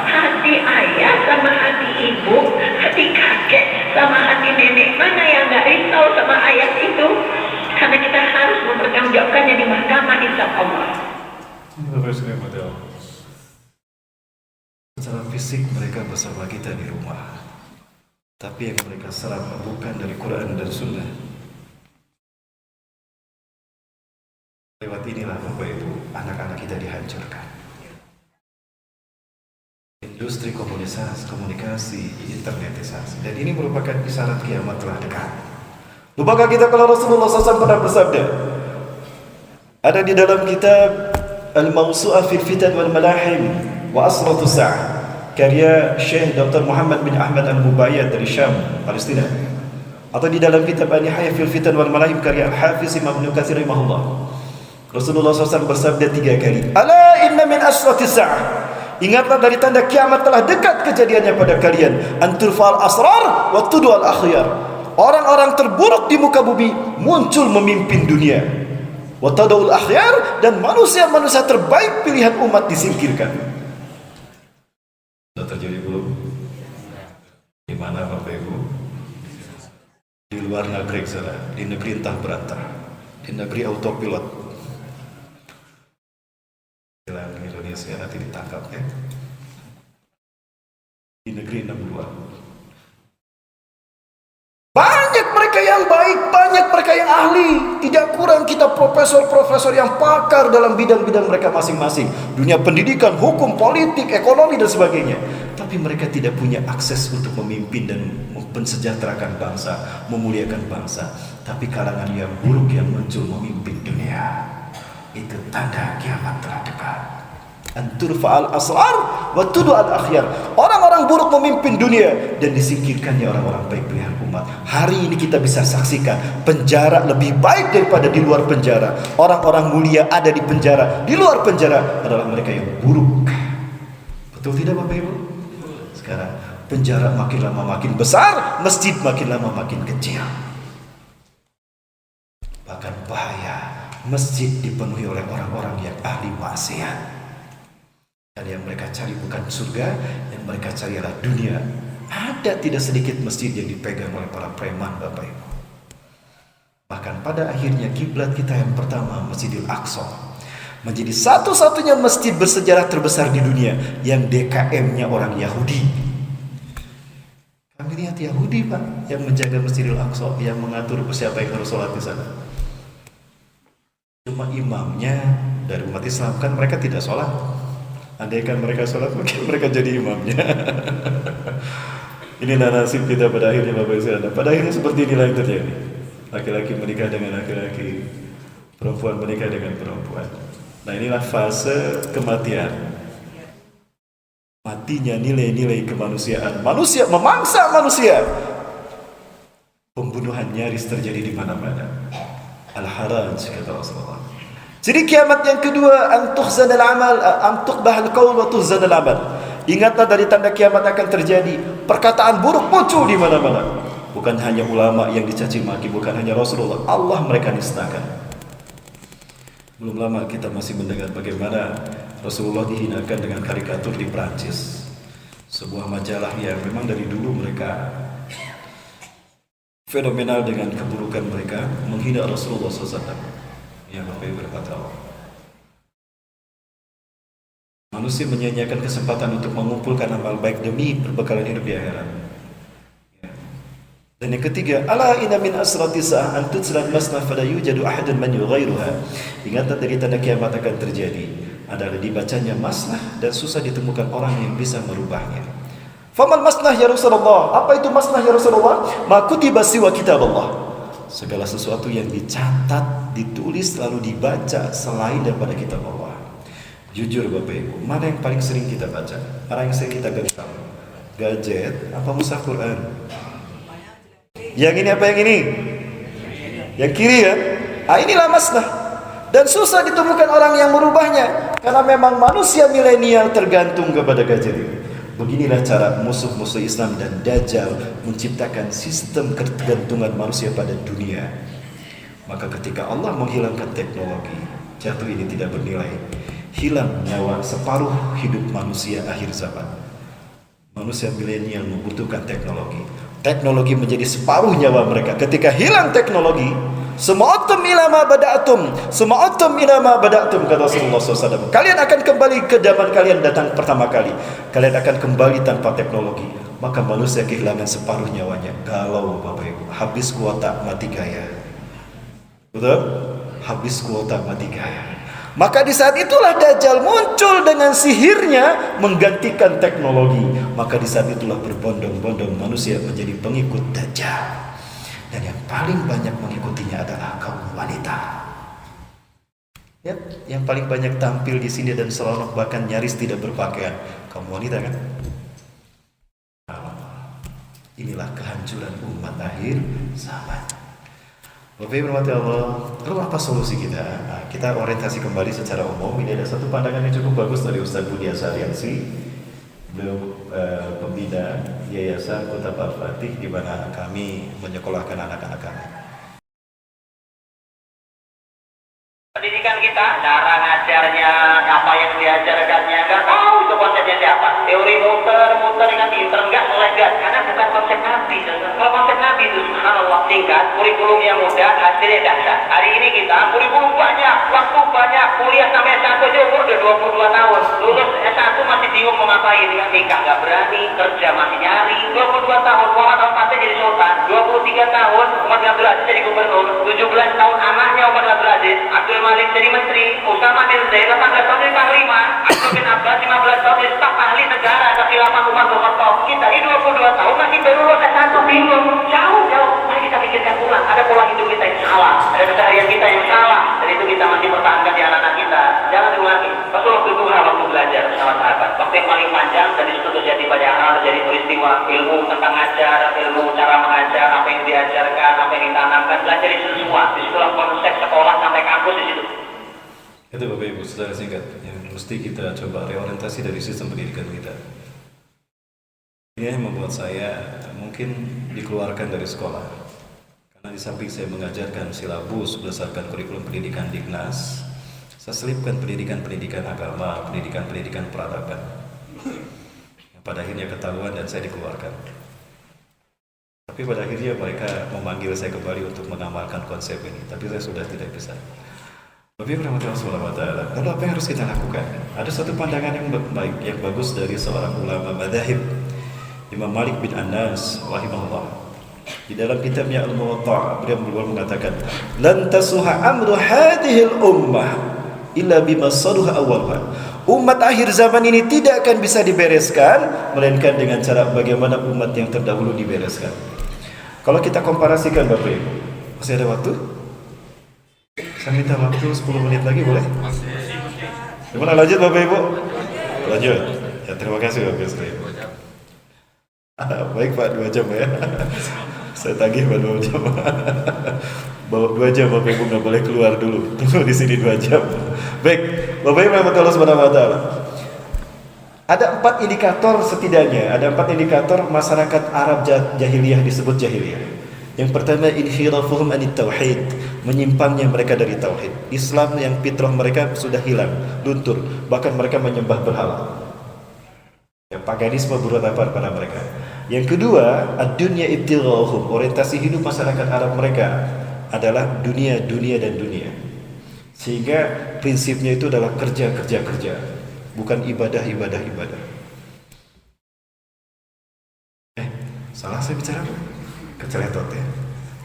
Hati ayah sama hati ibu, hati kakek sama hati nenek, mana yang gak risau sama ayat itu? Karena kita harus mempertanggungjawabkannya di mahkamah hisab Allah. Secara fisik mereka bersama kita di rumah, tapi yang mereka serang bukan dari Quran dan Sunnah. Lewat inilah Bapak Ibu, anak-anak kita dihancurkan. Industri komunikasi, internetisasi, dan ini merupakan isyarat kiamat telah dekat. Lupakah kita kalau Rasulullah SAW pernah bersabda, ada di dalam kitab Al-Mawsu'ah fil Fitan wal Malahim wa Asratu Sa'ah, karya Syekh Dr. Muhammad bin Ahmad Al-Mubayyad dari Syam, Palestina, atau di dalam kitab An-Nihayah fil Fitan wal Malahim karya Al-Hafiz Imam Ibnu Katsir rahimahullah. Rasulullah SAW bersabda 3 kali, ala inna min asratis sa'ah, ingatlah dari tanda kiamat telah dekat kejadiannya pada kalian, anturfa'al asrar wa tud'al akhyar, orang-orang terburuk di muka bumi muncul memimpin dunia, wa tad'ul akhyar, dan manusia-manusia terbaik pilihan umat disingkirkan. Sudah terjadi belum? Di mana Bapak Ibu? Di luar negeri sana, di negeri entah berantah, di negeri autopilot. Indonesia nanti ditangkap ya. Di negeri 62. Banyak mereka yang baik, banyak mereka yang ahli. Tidak kurang kita profesor-profesor yang pakar dalam bidang-bidang mereka masing-masing. Dunia pendidikan, hukum, politik, ekonomi dan sebagainya. Tapi mereka tidak punya akses untuk memimpin dan mensejahterakan bangsa, memuliakan bangsa. Tapi kalangan yang buruk yang muncul memimpin dunia. Itu tanda kiamat telah dekat. Anturfa'al asrar wa tud'al akhyar. Orang-orang buruk memimpin dunia dan disingkirkannya orang-orang baik pilihan umat. Hari ini kita bisa saksikan penjara lebih baik daripada di luar penjara. Orang-orang mulia ada di penjara. Di luar penjara adalah mereka yang buruk. Betul tidak Bapak Ibu? Sekarang penjara makin lama makin besar, masjid makin lama makin kecil. Bahkan bahaya, masjid dipenuhi oleh orang-orang yang ahli maksiat. Dan yang mereka cari bukan surga, yang mereka cari adalah dunia. Ada tidak sedikit masjid yang dipegang oleh para preman Bapak Ibu. Bahkan pada akhirnya kiblat kita yang pertama, Masjidil Aqsa, menjadi satu-satunya masjid bersejarah terbesar di dunia yang DKM-nya orang Yahudi. Kami lihat Yahudi Pak yang menjaga Masjidil Aqsa, yang mengatur siapa yang harus sholat di sana. Cuma imamnya dari umat Islam, kan mereka tidak sholat. Andaikan mereka sholat, mungkin mereka jadi imamnya. Inilah nasib kita pada akhirnya Bapak Ibu sekalian. Pada akhirnya seperti inilah yang terjadi. Laki-laki menikah dengan laki-laki, perempuan menikah dengan perempuan. Nah inilah fase kematian. Matinya nilai-nilai kemanusiaan. Manusia memangsa manusia. Pembunuhan nyaris terjadi di mana-mana. Al-haraj kata Rasulullah. Jadi kiamat yang kedua, antukhzanal amal, antukhbahal qaul wa tuhzanal amal. Ingatlah dari tanda kiamat akan terjadi perkataan buruk muncul di mana-mana. Bukan hanya ulama yang dicaci maki, bukan hanya Rasulullah, Allah mereka nistakan. Belum lama kita masih mendengar bagaimana Rasulullah dihinakan dengan karikatur di Prancis. Sebuah majalah yang memang dari dulu mereka fenomenal dengan keburukan mereka, menghina Rasulullah SAW. Ya Bapak Ibu berkata, manusia menyia-nyiakan kesempatan untuk mengumpulkan amal baik demi perbekalan hidup di akhirat. Ya. Dan yang ketiga, ala inna min asrati sa'ah an tutslan masnah fala yujadu ahadun man yughairuha. Ingatlah dari tanda kiamat akan terjadi adalah dibacanya masnah dan susah ditemukan orang yang bisa merubahnya. Faman masnah ya Rasulullah? Apa itu masnah ya Rasulullah? Ma kutiba siwa kitab Allah. Segala sesuatu yang dicatat, ditulis, lalu dibaca selain daripada kitab Allah. Jujur Bapak Ibu, mana yang paling sering kita baca? Mana yang sering kita genggam? Gadget apa mushaf Quran? Yang ini apa yang ini? Yang kiri ya? Inilah masnah. Dan susah ditemukan orang yang merubahnya, karena memang manusia milenial tergantung kepada gadget ini. Beginilah cara musuh-musuh Islam dan Dajjal menciptakan sistem ketergantungan manusia pada dunia. Maka ketika Allah menghilangkan teknologi, jatuh ini tidak bernilai. Hilang nyawa separuh hidup manusia akhir zaman. Manusia milenial membutuhkan teknologi. Teknologi menjadi separuh nyawa mereka. Ketika hilang teknologi, sema'atum ila ma bada'atum, sema'atum ila ma bada'atum, kata Rasulullah SAW. Kalian akan kembali ke zaman kalian datang pertama kali. Kalian akan kembali tanpa teknologi. Maka manusia kehilangan separuh nyawanya. Galau Bapak Ibu, habis kuota mati gaya. Betul? Habis kuota mati gaya. Maka di saat itulah Dajjal muncul dengan sihirnya menggantikan teknologi. Maka di saat itulah berbondong-bondong manusia menjadi pengikut Dajjal. Dan yang paling banyak mengikutinya adalah kaum wanita. Ya, yang paling banyak tampil di sini dan seronok bahkan nyaris tidak berpakaian, kaum wanita kan? Inilah kehancuran umat akhir zaman. Bapak Ibu rahmati Allah, lalu apa solusi kita? Nah, kita orientasi kembali secara umum. Ini ada satu pandangan yang cukup bagus dari Ustaz Budi Asariansi. Beliau pembina Yayasan Kota Al-Fatih, di mana kami menyekolahkan anak-anak kami. Pendidikan kita, cara ngajarnya, apa yang diajarkannya, nggak tahu itu konsepnya siapa. Teori muter dengan pinter, nggak melegat, karena bukan konsep Nabi. Kalau konsep Nabi itu subhanallah singkat, kurikulumnya mudah, hasilnya dahsyat. Hari ini kita kurikulum banyak, waktu banyak, kuliah sampai S1 aja umur udah 22 tahun. Lulus S1 masih bingung mau ngapain, nikah nggak berani, kerja masih nyari. 22 tahun, Muhammad Al-Fatih jadi sultan. 23 tahun, Umar bin Abdul Aziz jadi gubernur. 17 tahun anaknya Umar bin Abdul Aziz, Abdul Malik jadi menteri. Usama bin Zaid 18 tahun jadi panglima. Abdul bin Abbas 15 tahun jadi staf ahli negara. Kekhilafan Umar bin Khattab. Kita ini 22 tahun masih baru lulus S1, bingung. Jauh. Mari kita pikirkan ulang. Ada pola hidup kita yang salah, ada keseharian kita yang salah, dan itu kita masih pertahankan di anak-anak kita. Jangan diulangi. Rasulullah itu waktu belajar bersama sahabat. Waktu yang paling panjang dan di situ terjadi banyak hal, terjadi peristiwa, ilmu tentang ajar, ilmu cara mengajar, apa yang diajarkan, apa yang ditanamkan, belajar itu semua. Disitulah konsep sekolah sampai kampus di situ. Itu Bapak Ibu, secara singkat yang mesti kita coba reorientasi dari sistem pendidikan kita. Ini yang membuat saya mungkin dikeluarkan dari sekolah, karena di samping saya mengajarkan silabus berdasarkan kurikulum pendidikan Dignas, saya selipkan pendidikan agama, pendidikan peradaban, yang pada akhirnya ketahuan dan saya dikeluarkan. Tapi pada akhirnya mereka memanggil saya kembali untuk mengamalkan konsep ini, tapi saya sudah tidak bisa. Lebih rahmatullah subhanahu wa ta'ala. Lalu apa yang harus kita lakukan? Ada satu pandangan yang baik, yang bagus dari seorang ulama madzhab, Imam Malik bin Anas rahimahullah. Di dalam kitabnya Al-Muwatta', beliau mengatakan, "Lan tasuha amru hadhil ummah illa bima saluha awwalha." Umat akhir zaman ini tidak akan bisa dibereskan melainkan dengan cara bagaimana umat yang terdahulu dibereskan. Kalau kita komparasikan Bapak Ibu, masih ada waktu? Saya minta waktu 10 menit lagi boleh? Gimana, lanjut Bapak Ibu? Lanjut. Ya, terima kasih Bapak Ibu. Baik Pak, 2 jam ya. Saya tagih Pak 2 jam. 2 jam Bapak Ibu nggak boleh keluar dulu. Tunggu di sini 2 jam. Baik, Bapak Ibu rahmatullah subhanahu wa ta'ala. Ada 4 indikator setidaknya. Ada 4 indikator masyarakat Arab jahiliyah disebut jahiliyah. Yang pertama, inhirafuhum anit tauhid, menyimpangnya mereka dari tauhid. Islam yang fitrah mereka sudah hilang, luntur. Bahkan mereka menyembah berhala. Ya, paganisme berontak pada mereka. Yang kedua, ad-dunya ibtighahum, orientasi hidup masyarakat Arab mereka adalah dunia. Sehingga prinsipnya itu adalah kerja, bukan ibadah. Salah saya bicara apa? Keceletot ya.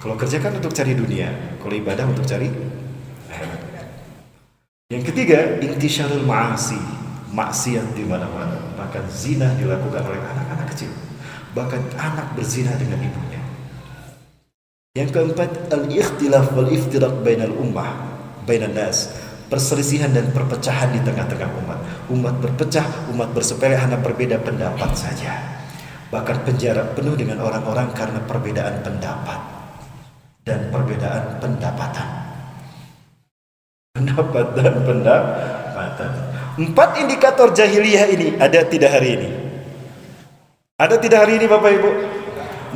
Kalau kerja kan untuk cari dunia, kalau ibadah untuk cari akhirat. Yang ketiga, intisyarul ma'asi, maksiat di mana-mana. Bahkan zina dilakukan oleh anak-anak kecil. Bahkan anak berzina dengan ibunya. Yang keempat, al-ikhtilaf wal-iftiraq bainal ummah, bainan nas, perselisihan dan perpecahan di tengah-tengah umat. Umat berpecah, umat bersepele hanya berbeda pendapat saja. Bahkan penjara penuh dengan orang-orang karena perbedaan pendapat dan perbedaan pendapatan. Pendapat dan pendapatan. 4 indikator jahiliyah ini ada tidak hari ini? Ada tidak hari ini Bapak Ibu?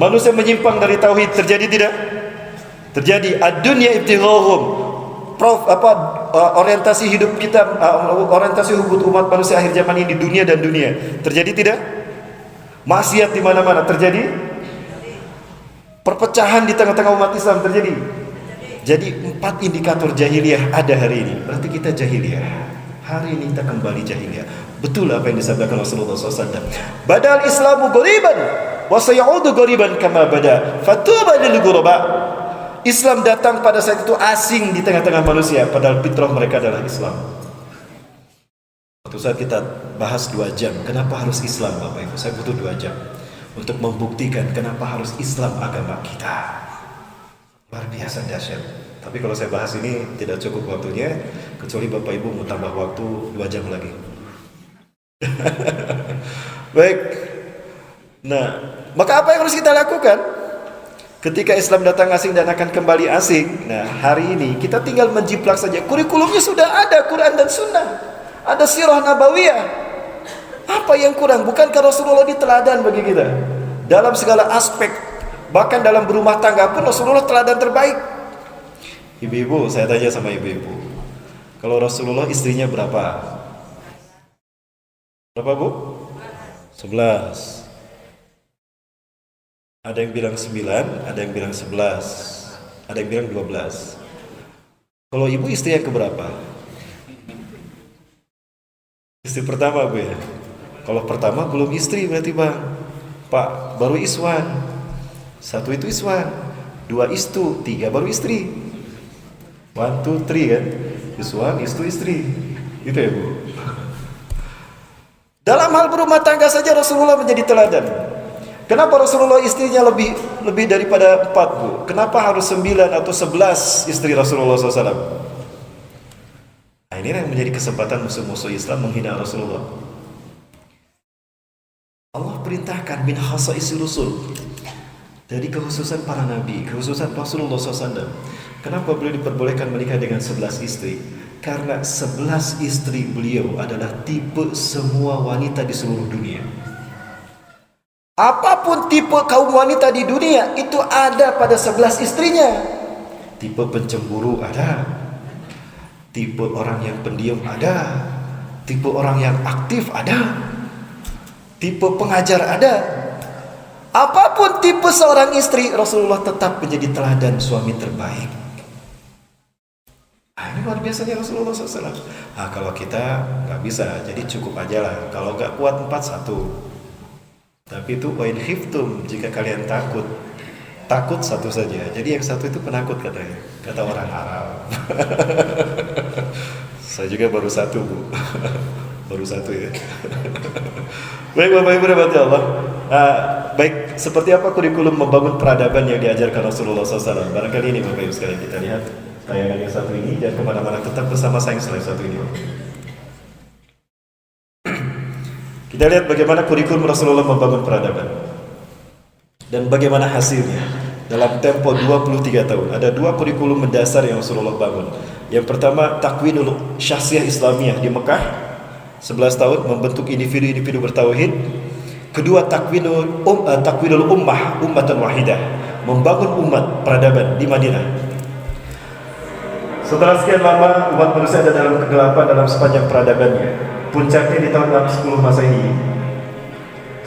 Manusia menyimpang dari tauhid, terjadi tidak? Terjadi. Ad-dunya ibtighahum. Orientasi hidup kita, orientasi hidup umat manusia akhir zaman ini di dunia. Terjadi tidak? Maksiat di mana-mana terjadi. Perpecahan di tengah-tengah umat Islam terjadi. Jadi 4 indikator jahiliyah ada hari ini. Berarti kita jahiliyah. Hari ini kita kembali jahiliyah. Betul apa yang disabdakan Rasulullah SAW. Badal Islamu ghariban wa sayaudu ghariban kama bada. Fatuba lil ghuraba. Islam datang pada saat itu asing di tengah-tengah manusia, padahal fitrah mereka adalah Islam. Suatu saat kita bahas 2 jam, kenapa harus Islam Bapak Ibu? Saya butuh 2 jam untuk membuktikan kenapa harus Islam agama kita. Luar biasa dahsyat. Tapi kalau saya bahas ini tidak cukup waktunya, kecuali Bapak Ibu mau tambah waktu 2 jam lagi. Baik. Nah, maka apa yang harus kita lakukan? Ketika Islam datang asing dan akan kembali asing. Nah, hari ini kita tinggal menjiplak saja. Kurikulumnya sudah ada, Quran dan Sunnah. Ada sirah nabawiyah. Apa yang kurang? Bukankah Rasulullah ini teladan bagi kita? Dalam segala aspek, bahkan dalam berumah tangga pun Rasulullah teladan terbaik. Ibu-ibu, saya tanya sama ibu-ibu. Kalau Rasulullah istrinya berapa? Berapa, Bu? 11. Ada yang bilang 9, ada yang bilang 11, ada yang bilang 12. Kalau ibu istri yang keberapa? Istri pertama, Bu ya. Kalau pertama belum istri berarti Bang. Pak, baru iswan. 1 itu iswan, 2 istu, 3 baru istri. 1, 2, 3 kan? Iswan, istu, istri. Gitu ya, Bu. Dalam hal berumah tangga saja Rasulullah menjadi teladan. Kenapa Rasulullah istrinya lebih daripada 4, Bu? Kenapa harus 9 atau 11 istri Rasulullah SAW? Nah, ini yang menjadi kesempatan musuh-musuh Islam menghina Rasulullah. Allah perintahkan min khasaisi rusul, dari kekhususan para nabi, kekhususan Rasulullah SAW. Kenapa beliau diperbolehkan menikah dengan 11 istri? Karena 11 istri beliau adalah tipe semua wanita di seluruh dunia. Apapun tipe kaum wanita di dunia itu ada pada 11 istrinya. Tipe pencemburu ada, tipe orang yang pendiam ada, tipe orang yang aktif ada, tipe pengajar ada. Apapun tipe seorang istri, Rasulullah tetap menjadi teladan suami terbaik. Ini luar biasanya Rasulullah SAW. Nah, kalau kita nggak bisa, jadi cukup aja lah. Kalau nggak kuat 4, 1. Tapi itu wain khiftum, jika kalian takut 1 saja. Jadi yang 1 itu penakut katanya, kata orang Arab. Saya juga baru 1, Bu. Baru 1 ya. Baik Bapak Ibu rahmati Allah. Baik, seperti apa kurikulum membangun peradaban yang diajarkan Rasulullah SAW? Barangkali ini Bapak Ibu sekalian kita lihat tayangan yang 1 ini. Jangan kemana-mana, tetap bersama saya yang selain 1 ini. Kita lihat bagaimana kurikulum Rasulullah membangun peradaban dan bagaimana hasilnya dalam tempo 23 tahun. Ada 2 kurikulum mendasar yang Rasulullah bangun. Yang pertama, takwinul syakhsiyah Islamiyah di Mekah, 11 tahun membentuk individu-individu bertauhid. Kedua, takwinul ummatan wahidah, membangun umat peradaban di Madinah. Setelah sekian lama umat manusia ada dalam kegelapan dalam sepanjang peradabannya. Puncaknya di tahun 610 Masehi.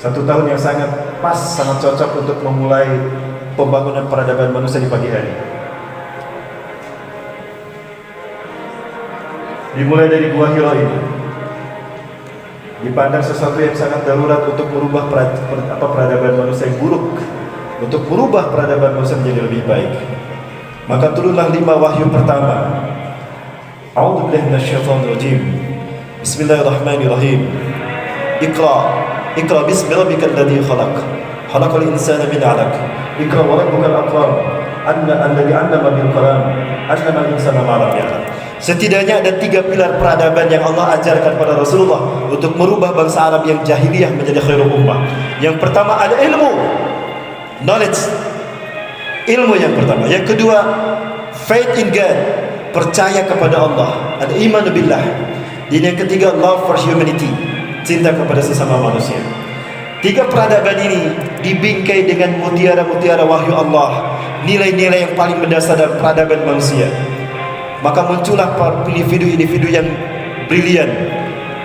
1 tahun yang sangat pas, sangat cocok untuk memulai pembangunan peradaban manusia di pagi hari. Dimulai dari Gua Hira ini. Dipandang sesuatu yang sangat darurat untuk merubah peradaban manusia yang buruk, untuk merubah peradaban manusia menjadi lebih baik. Maka turunlah 5 wahyu pertama. A'udzu billahi minasyaitonir rajim. Bismillahirrahmanirrahim. Iqra bismi rabbikal ladzi khalaq. Khalaqal insana min 'alaq. Iqra wa rabbukal akram. Alladzi 'allama bil qalam. 'allamal insana ma lam ya'lam. Setidaknya ada 3 pilar peradaban yang Allah ajarkan pada Rasulullah untuk merubah bangsa Arab yang jahiliyah menjadi khairul ummah. Yang pertama ada ilmu, knowledge. Ilmu yang pertama. Yang kedua, faith in God, percaya kepada Allah, ada iman billah. Dan yang ketiga, love for humanity, cinta kepada sesama manusia. 3 peradaban ini dibingkai dengan mutiara-mutiara wahyu Allah, nilai-nilai yang paling mendasar dalam peradaban manusia. Maka muncullah individu-individu yang brilian.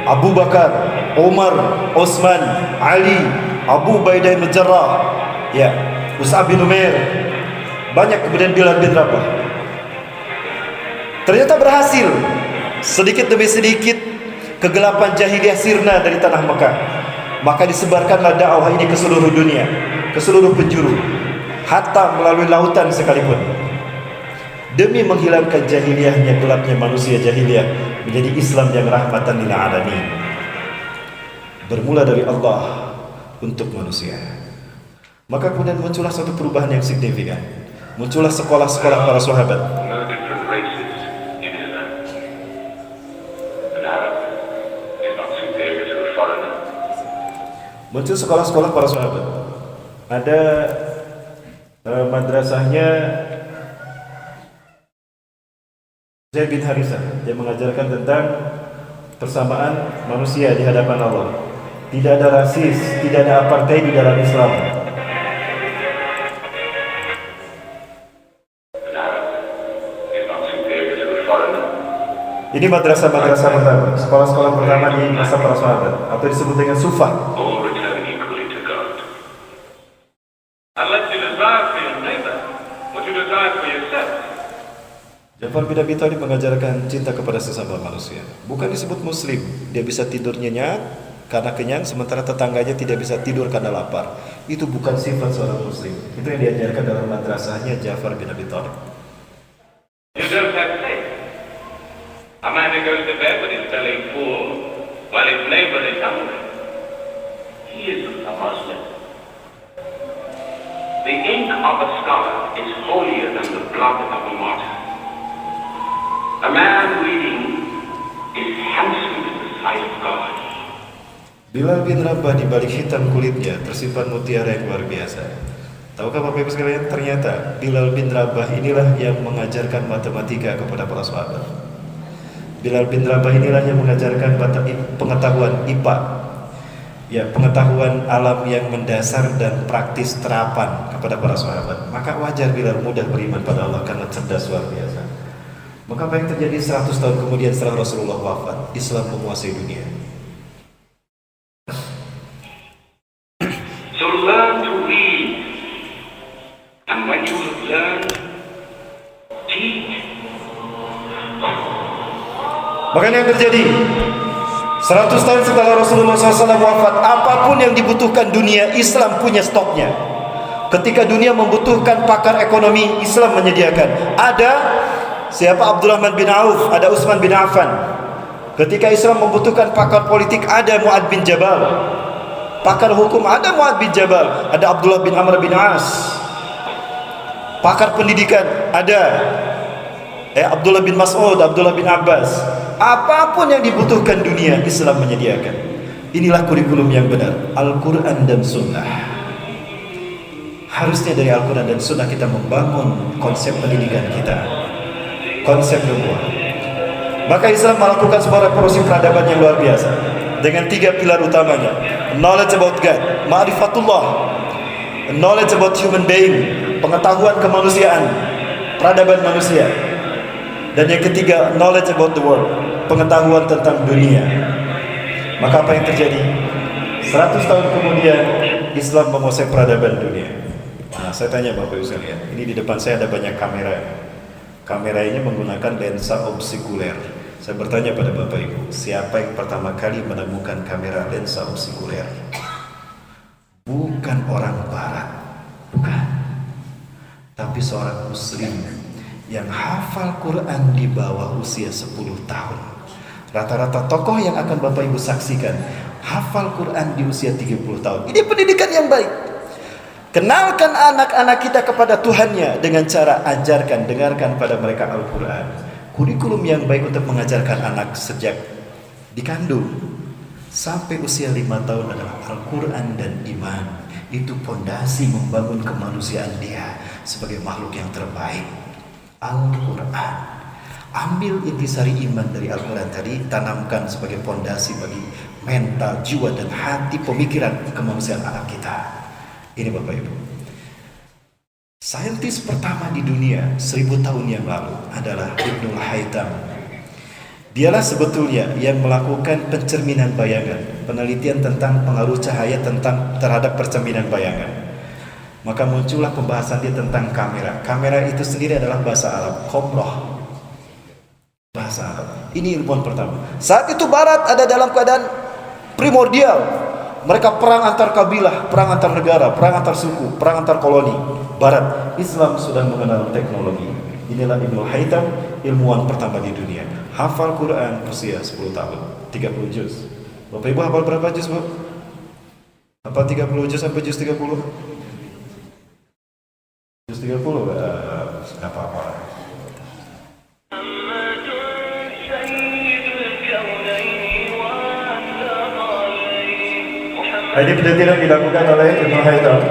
Abu Bakar, Umar, Utsman, Ali, Abu Ubaidah bin Jarrah, ya, Mus'ab bin Umair, banyak, kemudian Bilal bin Rabah. Ternyata berhasil. Sedikit demi sedikit kegelapan jahiliyah sirna dari tanah Mekah. Maka disebarkanlah dakwah ini ke seluruh dunia, ke seluruh penjuru, hatta melalui lautan sekalipun. Demi menghilangkan jahiliyahnya, gelapnya manusia jahiliyah, menjadi Islam yang rahmatan lil alamin. Bermula dari Allah untuk manusia. Maka kemudian muncullah suatu perubahan yang signifikan. Muncullah sekolah-sekolah para sahabat. Muncul sekolah-sekolah para sahabat. Ada madrasahnya Zaid bin Harithah. Dia mengajarkan tentang persamaan manusia di hadapan Allah. Tidak ada rasis, tidak ada apartheid di dalam Islam. Ini madrasah-madrasah pertama, sekolah-sekolah pertama di masa para sahabat, atau disebut dengan sufah. Ja'far bin Abi Thalib mengajarkan cinta kepada sesama manusia. Bukan disebut muslim, dia bisa tidur nyenyak karena kenyang, sementara tetangganya tidak bisa tidur karena lapar. Itu bukan sifat seorang muslim. Itu yang diajarkan dalam madrasahnya Ja'far bin Abi Thalib. You don't have to say. A man who goes to bed with his belly full while his neighbor is hungry, he isn't a Muslim. The ink of a scholar is holier than the blood of a martyr. A man reading is handsome in the sight of God. Bilal bin Rabah di balik hitam kulitnya tersimpan mutiara yang luar biasa. Tahukah Bapak Ibu sekalian, ternyata Bilal bin Rabah inilah yang mengajarkan matematika kepada para sahabat. Bilal bin Rabah inilah yang mengajarkan pengetahuan IPA, ya, pengetahuan alam yang mendasar dan praktis terapan kepada para sahabat. Maka wajar Bilal mudah beriman pada Allah karena cerdas luar biasa. Maka apa yang terjadi 100 tahun kemudian setelah Rasulullah wafat, Islam menguasai dunia. So learn to read, and when you have learned, teach. Makanya yang terjadi 100 tahun setelah Rasulullah SAW wafat, apapun yang dibutuhkan dunia, Islam punya stoknya. Ketika dunia membutuhkan pakar ekonomi, Islam menyediakan. Ada siapa? Abdurrahman bin Auf, ada Utsman bin Affan. Ketika Islam membutuhkan pakar politik, ada Mu'ad bin Jabal. Pakar hukum, ada Mu'ad bin Jabal, ada Abdullah bin Amr bin As. Pakar pendidikan, ada Abdullah bin Mas'ud, Abdullah bin Abbas. Apapun yang dibutuhkan dunia, Islam menyediakan. Inilah kurikulum yang benar, Al-Quran dan Sunnah. Harusnya dari Al-Quran dan Sunnah kita membangun konsep pendidikan kita, konsep nubuah. Maka Islam melakukan sebuah revolusi peradaban yang luar biasa dengan 3 pilar utamanya: knowledge about God, ma'rifatullah, knowledge about human being, pengetahuan kemanusiaan, peradaban manusia, dan yang ketiga, knowledge about the world, pengetahuan tentang dunia. Maka apa yang terjadi? 100 tahun kemudian Islam menguasai peradaban dunia. Nah, saya tanya Bapak Ibu sekalian, ini di depan saya ada banyak kamera. Kamera ini menggunakan lensa obskuler. Saya bertanya pada Bapak Ibu, siapa yang pertama kali menemukan kamera lensa obskuler? Bukan orang barat, bukan, tapi seorang muslim yang hafal Quran di bawah usia 10 tahun. Rata-rata tokoh yang akan Bapak Ibu saksikan hafal Quran di usia 30 tahun. Ini pendidikan yang baik. Kenalkan anak-anak kita kepada Tuhannya dengan cara ajarkan, dengarkan pada mereka Al-Quran. Kurikulum yang baik untuk mengajarkan anak sejak dikandung sampai usia 5 tahun adalah Al-Quran dan iman. Itu pondasi membangun kemanusiaan dia sebagai makhluk yang terbaik. Al-Quran. Ambil intisari iman dari Al-Quran tadi, tanamkan sebagai pondasi bagi mental, jiwa dan hati, pemikiran kemanusiaan anak kita. Ini Bapak Ibu, saintis pertama di dunia 1000 tahun yang lalu adalah Ibnul Haytham. Dialah sebetulnya yang melakukan pencerminan bayangan, penelitian tentang pengaruh cahaya terhadap percerminan bayangan. Maka muncullah pembahasan dia tentang kamera. Kamera itu sendiri adalah bahasa Arab, qomroh, bahasa Arab. Ini ilmuwan pertama. Saat itu Barat ada dalam keadaan primordial. Mereka perang antar kabilah, perang antar negara, perang antar suku, perang antar koloni. Barat, Islam sudah mengenal teknologi. Inilah Ibnul Haytham, ilmuwan pertama di dunia. Hafal Quran usia 10 tahun, 30 juz. Bapak Ibu hafal berapa juz, Bu? Hafal 30 juz sampai juz 30? Juz 30? Enggak apa-apa. Ini penelitian dilakukan oleh Ibnul Haytham.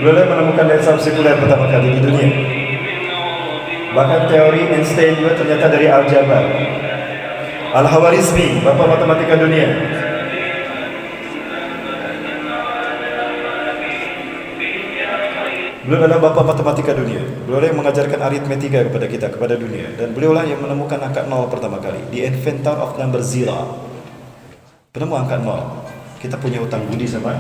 Beliau menemukan lensa sekuler pertama kali di dunia. Bahkan teori Einstein juga ternyata dari aljabar. Al-Khwarizmi, bapak matematika dunia. Beliau adalah bapak matematika dunia. Beliau yang mengajarkan aritmetika kepada kita, kepada dunia. Dan beliau lah yang menemukan angka 0 pertama kali. The inventor of number zero. Penemu angka 0. Kita punya hutang budi sama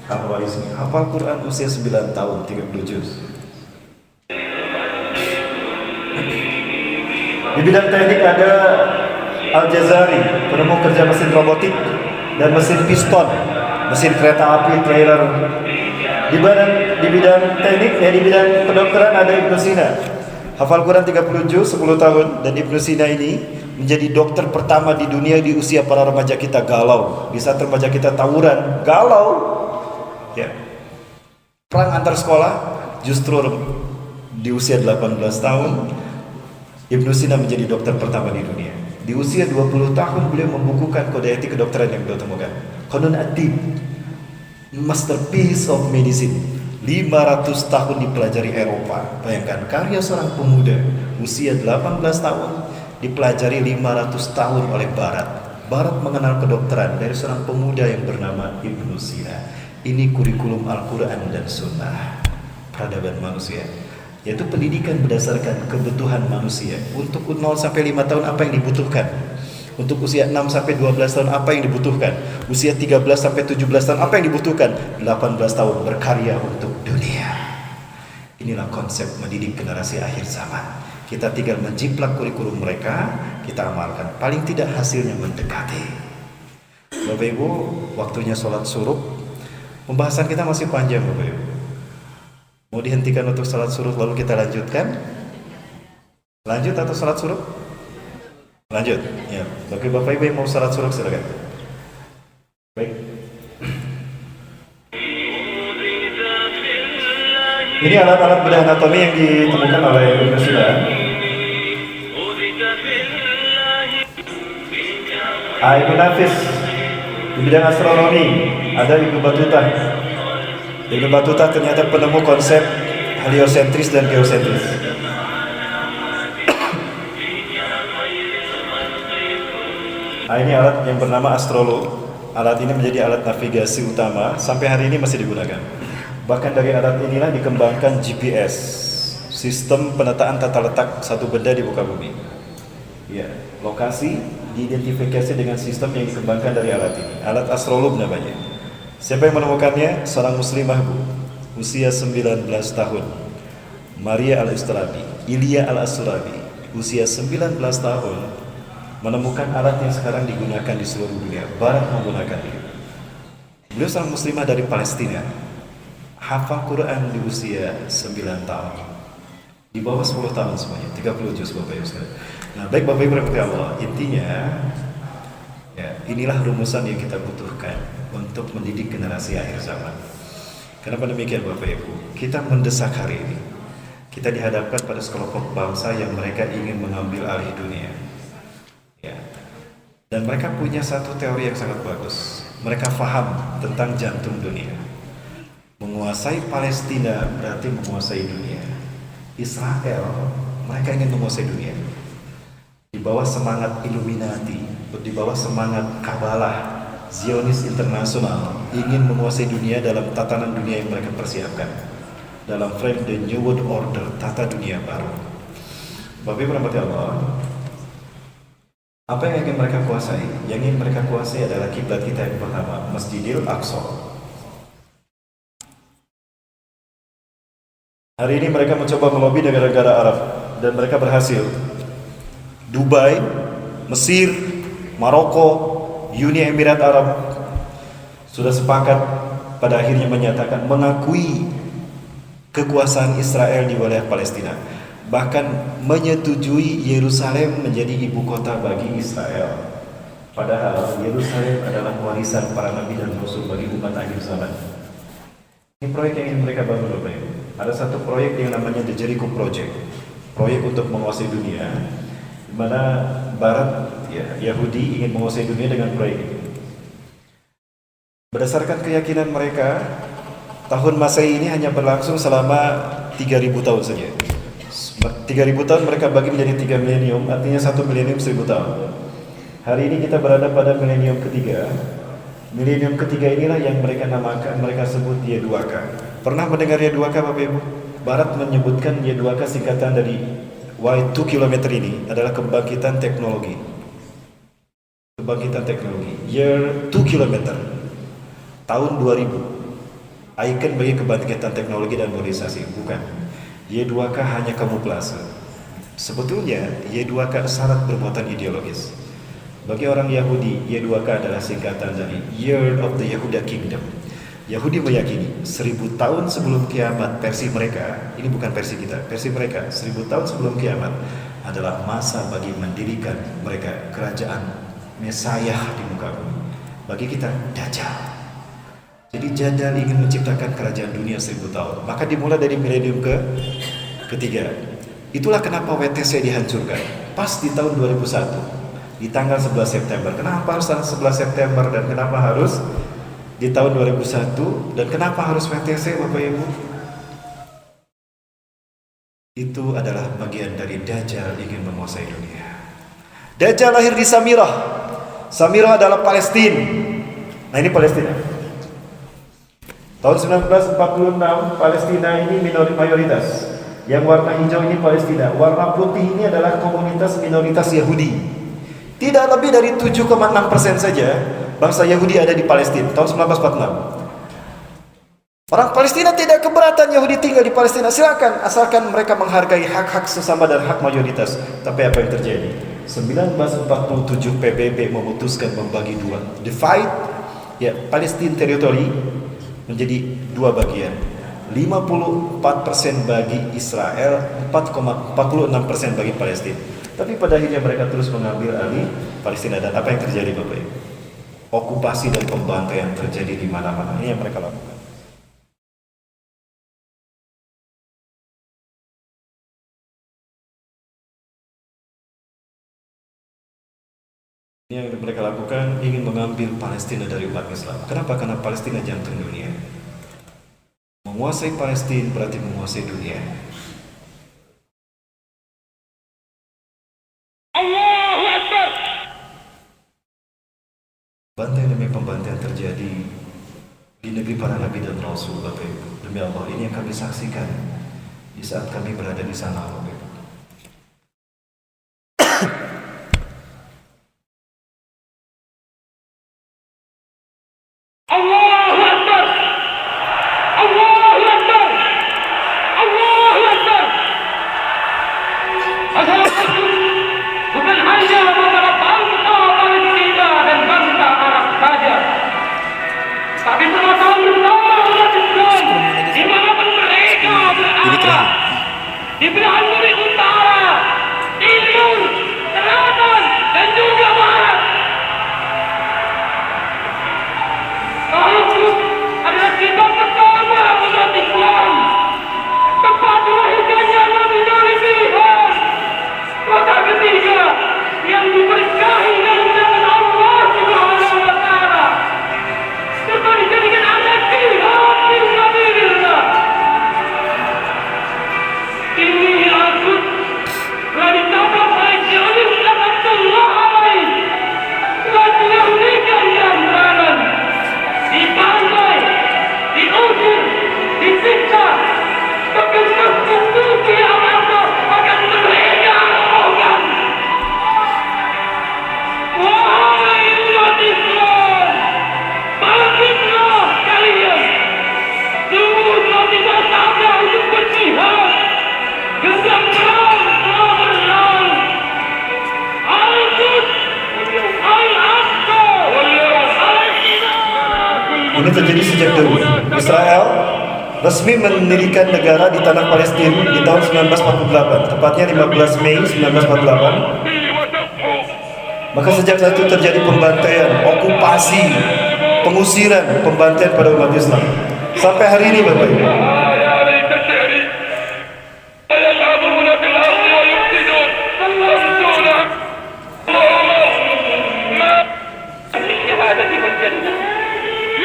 Al-Khwarizmi. Hafal Quran usia 9 tahun, 30 juz. Di bidang teknik ada Al-Jazari, penemu kerja mesin robotik dan mesin piston, mesin kereta api, trailer. Di bidang teknik, di bidang kedokteran ada Ibnu Sina. Hafal Quran 30 juz, 10 tahun. Dan Ibnu Sina ini menjadi dokter pertama di dunia di usia para remaja kita galau. Di saat remaja kita tawuran, galau. Ya. Perang antar sekolah, justru di usia 18 tahun, Ibnu Sina menjadi dokter pertama di dunia. Di usia 20 tahun beliau membukukan kode etik kedokteran yang beliau temukan. Qanun At-Tibb, masterpiece of medicine. 500 tahun dipelajari Eropa. Bayangkan karya seorang pemuda usia 18 tahun dipelajari 500 tahun oleh Barat. Barat mengenal kedokteran dari seorang pemuda yang bernama Ibnu Sina. Ini kurikulum Al-Quran dan Sunnah peradaban manusia, yaitu pendidikan berdasarkan kebutuhan manusia. Untuk 0 sampai 5 tahun apa yang dibutuhkan? Untuk usia 6 sampai 12 tahun apa yang dibutuhkan? Usia 13 sampai 17 tahun apa yang dibutuhkan? 18 tahun berkarya untuk dunia. Inilah konsep mendidik generasi akhir zaman. Kita tinggal menjiplak kurikulum mereka, kita amalkan. Paling tidak hasilnya mendekati. Bapak Ibu, waktunya sholat suruh. Pembahasan kita masih panjang Bapak Ibu. Mau dihentikan untuk sholat suruh lalu kita lanjutkan? Lanjut atau sholat suruh? Lanjut, ya. Bagi Bapak Ibu yang mau sholat suruh silakan. Baik. Ini alat-alat bedah anatomi yang ditemukan oleh Ibnu Sina. Ibnu Nafis di bidang astronomi ada Ibnu Battuta. Ibnu Battuta ternyata penemu konsep heliosentris dan geosentris. Ini alat yang bernama Astrolog. Alat ini menjadi alat navigasi utama sampai hari ini masih digunakan. Bahkan dari alat inilah dikembangkan GPS, sistem penataan tata letak satu benda di muka bumi. Ya, lokasi diidentifikasi dengan sistem yang dikembangkan dari alat ini. Alat Astrolog namanya. Siapa yang menemukannya? Seorang muslimah Bu, usia 19 tahun. Maria Al-Istarabi, Ilya Al-Asurabi, usia 19 tahun, menemukan alat yang sekarang digunakan di seluruh dunia. Barat menggunakannya. Beliau seorang muslimah dari Palestina. Hafal Quran di usia 9 tahun. Di bawah 10 tahun semuanya, 30 juz Bapak Ibu sekalian. Nah, baik Bapak Ibu rahmati Allah, intinya ya, inilah rumusan yang kita butuhkan untuk mendidik generasi akhir zaman. Kenapa demikian Bapak Ibu? Kita mendesak hari ini. Kita dihadapkan pada sekelompok bangsa yang mereka ingin mengambil alih dunia. Ya. Dan mereka punya satu teori yang sangat bagus. Mereka faham tentang jantung dunia. Menguasai Palestina berarti menguasai dunia. Israel, mereka ingin menguasai dunia. Di bawah semangat Illuminati, di bawah semangat Kabalah, Zionis internasional ingin menguasai dunia dalam tatanan dunia yang mereka persiapkan. Dalam frame the New World Order, tata dunia baru. Bapak Ibu rahmati Allah, apa yang ingin mereka kuasai? Yang ingin mereka kuasai adalah kiblat kita yang pertama, Masjidil Aqsa. Hari ini mereka mencoba melobi negara-negara Arab dan mereka berhasil. Dubai, Mesir, Maroko, Uni Emirat Arab sudah sepakat pada akhirnya menyatakan mengakui kekuasaan Israel di wilayah Palestina. Bahkan menyetujui Yerusalem menjadi ibu kota bagi Israel. Padahal Yerusalem adalah warisan para nabi dan rasul bagi umat akhir zaman. Ini proyek yang ingin mereka bangun Bapak Ibu. Ada satu proyek yang namanya The Jericho Project. Proyek untuk menguasai dunia, di mana Barat, Yahudi ingin menguasai dunia dengan proyek ini. Berdasarkan keyakinan mereka, Tahun Masehi ini hanya berlangsung selama 3000 tahun saja. 3000 tahun mereka bagi menjadi 3 milenium, artinya 1 milenium 1000 tahun. Hari ini kita berada pada milenium ketiga. Milenium ketiga inilah yang mereka namakan, mereka sebut Y2K. Pernah mendengar Y2K Bapak Ibu? Barat menyebutkan Y2K singkatan dari Y2 km ini adalah kebangkitan teknologi. Kebangkitan teknologi. Year 2 km. Tahun 2000. Ikon bagi kebangkitan teknologi dan modernisasi, bukan. Y2K hanya kamuflase. Sebetulnya Y2K syarat bermuatan ideologis. Bagi orang Yahudi, Y2K adalah singkatan dari Year of the Yehuda Kingdom. Yahudi meyakini 1000 tahun sebelum kiamat versi mereka, ini bukan versi kita, versi mereka 1000 tahun sebelum kiamat adalah masa bagi mendirikan mereka kerajaan Mesiah di muka bumi. Bagi kita Dajjal. Jadi Dajjal ingin menciptakan kerajaan dunia 1000 tahun. Maka dimulai dari milenium ketiga. Itulah kenapa WTC dihancurkan. Pas di tahun 2001. Di tanggal 11 September. Kenapa harus tanggal 11 September dan kenapa harus di tahun 2001 dan kenapa harus WTC Bapak Ibu? Itu adalah bagian dari Dajjal ingin menguasai dunia. Dajjal lahir di Samirah. Samirah adalah Palestina. Nah ini Palestina. Tahun 1946 Palestina ini mayoritas. Yang warna hijau ini Palestina. Warna putih ini adalah komunitas minoritas Yahudi. Tidak lebih dari 7,6% saja bangsa Yahudi ada di Palestina tahun 1946. Orang Palestina tidak keberatan Yahudi tinggal di Palestina. Silakan, asalkan mereka menghargai hak-hak sesama dan hak mayoritas. Tapi apa yang terjadi? 1947 PBB memutuskan membagi dua. Divide ya Palestine territory menjadi dua bagian. 54% bagi Israel, 4,46% bagi Palestina. Tapi pada akhirnya mereka terus mengambil alih Palestina. Dan apa yang terjadi Bapak Ibu? Okupasi dan pembantaian terjadi di mana-mana. Ini yang mereka lakukan. Ini yang mereka lakukan ingin mengambil Palestina dari umat Islam. Kenapa? Karena Palestina jantung dunia. Menguasai Palestina berarti menguasai dunia. Allahu Akbar. Bantaian demi pembantaian terjadi di negeri para nabi dan rasul Bapak Ibu. Demi Allah, ini yang kami saksikan di saat kami berada di sana Bapak Ibu. Allahu Akbar. Allahu Akbar. Allahu Akbar. Bukan hanya masalah bangsa Palestina dan bangsa Arab saja, tapi permasalahan bersama umat Islam dimanapun mereka berada, di belahan bumi utara, timur, selatan, dan juga barat. Al-Quds adalah kitab pertama umat Islam, tempat melahirkannya Nabi pilihan. Kota ketiga yang diberkahi dan dimuliakan Allah Subhanahu wa Ta'ala, serta dijadikan anak jihad fi sabilillah. Ini Al-Quds telah ditangkap oleh Zionis Lakatullah alaih, telah dihentikan gambaran, dibantai, diusir, disiksa, bahkan konstitusi Amerika akan mereka robohkan. Wahai umat Islam, bangkitlah kalian. Sungguh telah tiba saatnya untuk berjihad. Genggam perang telah berlalu. Al-Quds, Al-Aqsa, Al-Qidam. Ini terjadi sejak dulu. Israel resmi mendirikan negara di tanah Palestina di tahun 1948, tepatnya 15 Mei 1948. Maka sejak saat itu terjadi pembantaian, okupasi, pengusiran, pembantaian pada umat Islam. Sampai hari ini Bapak Ibu.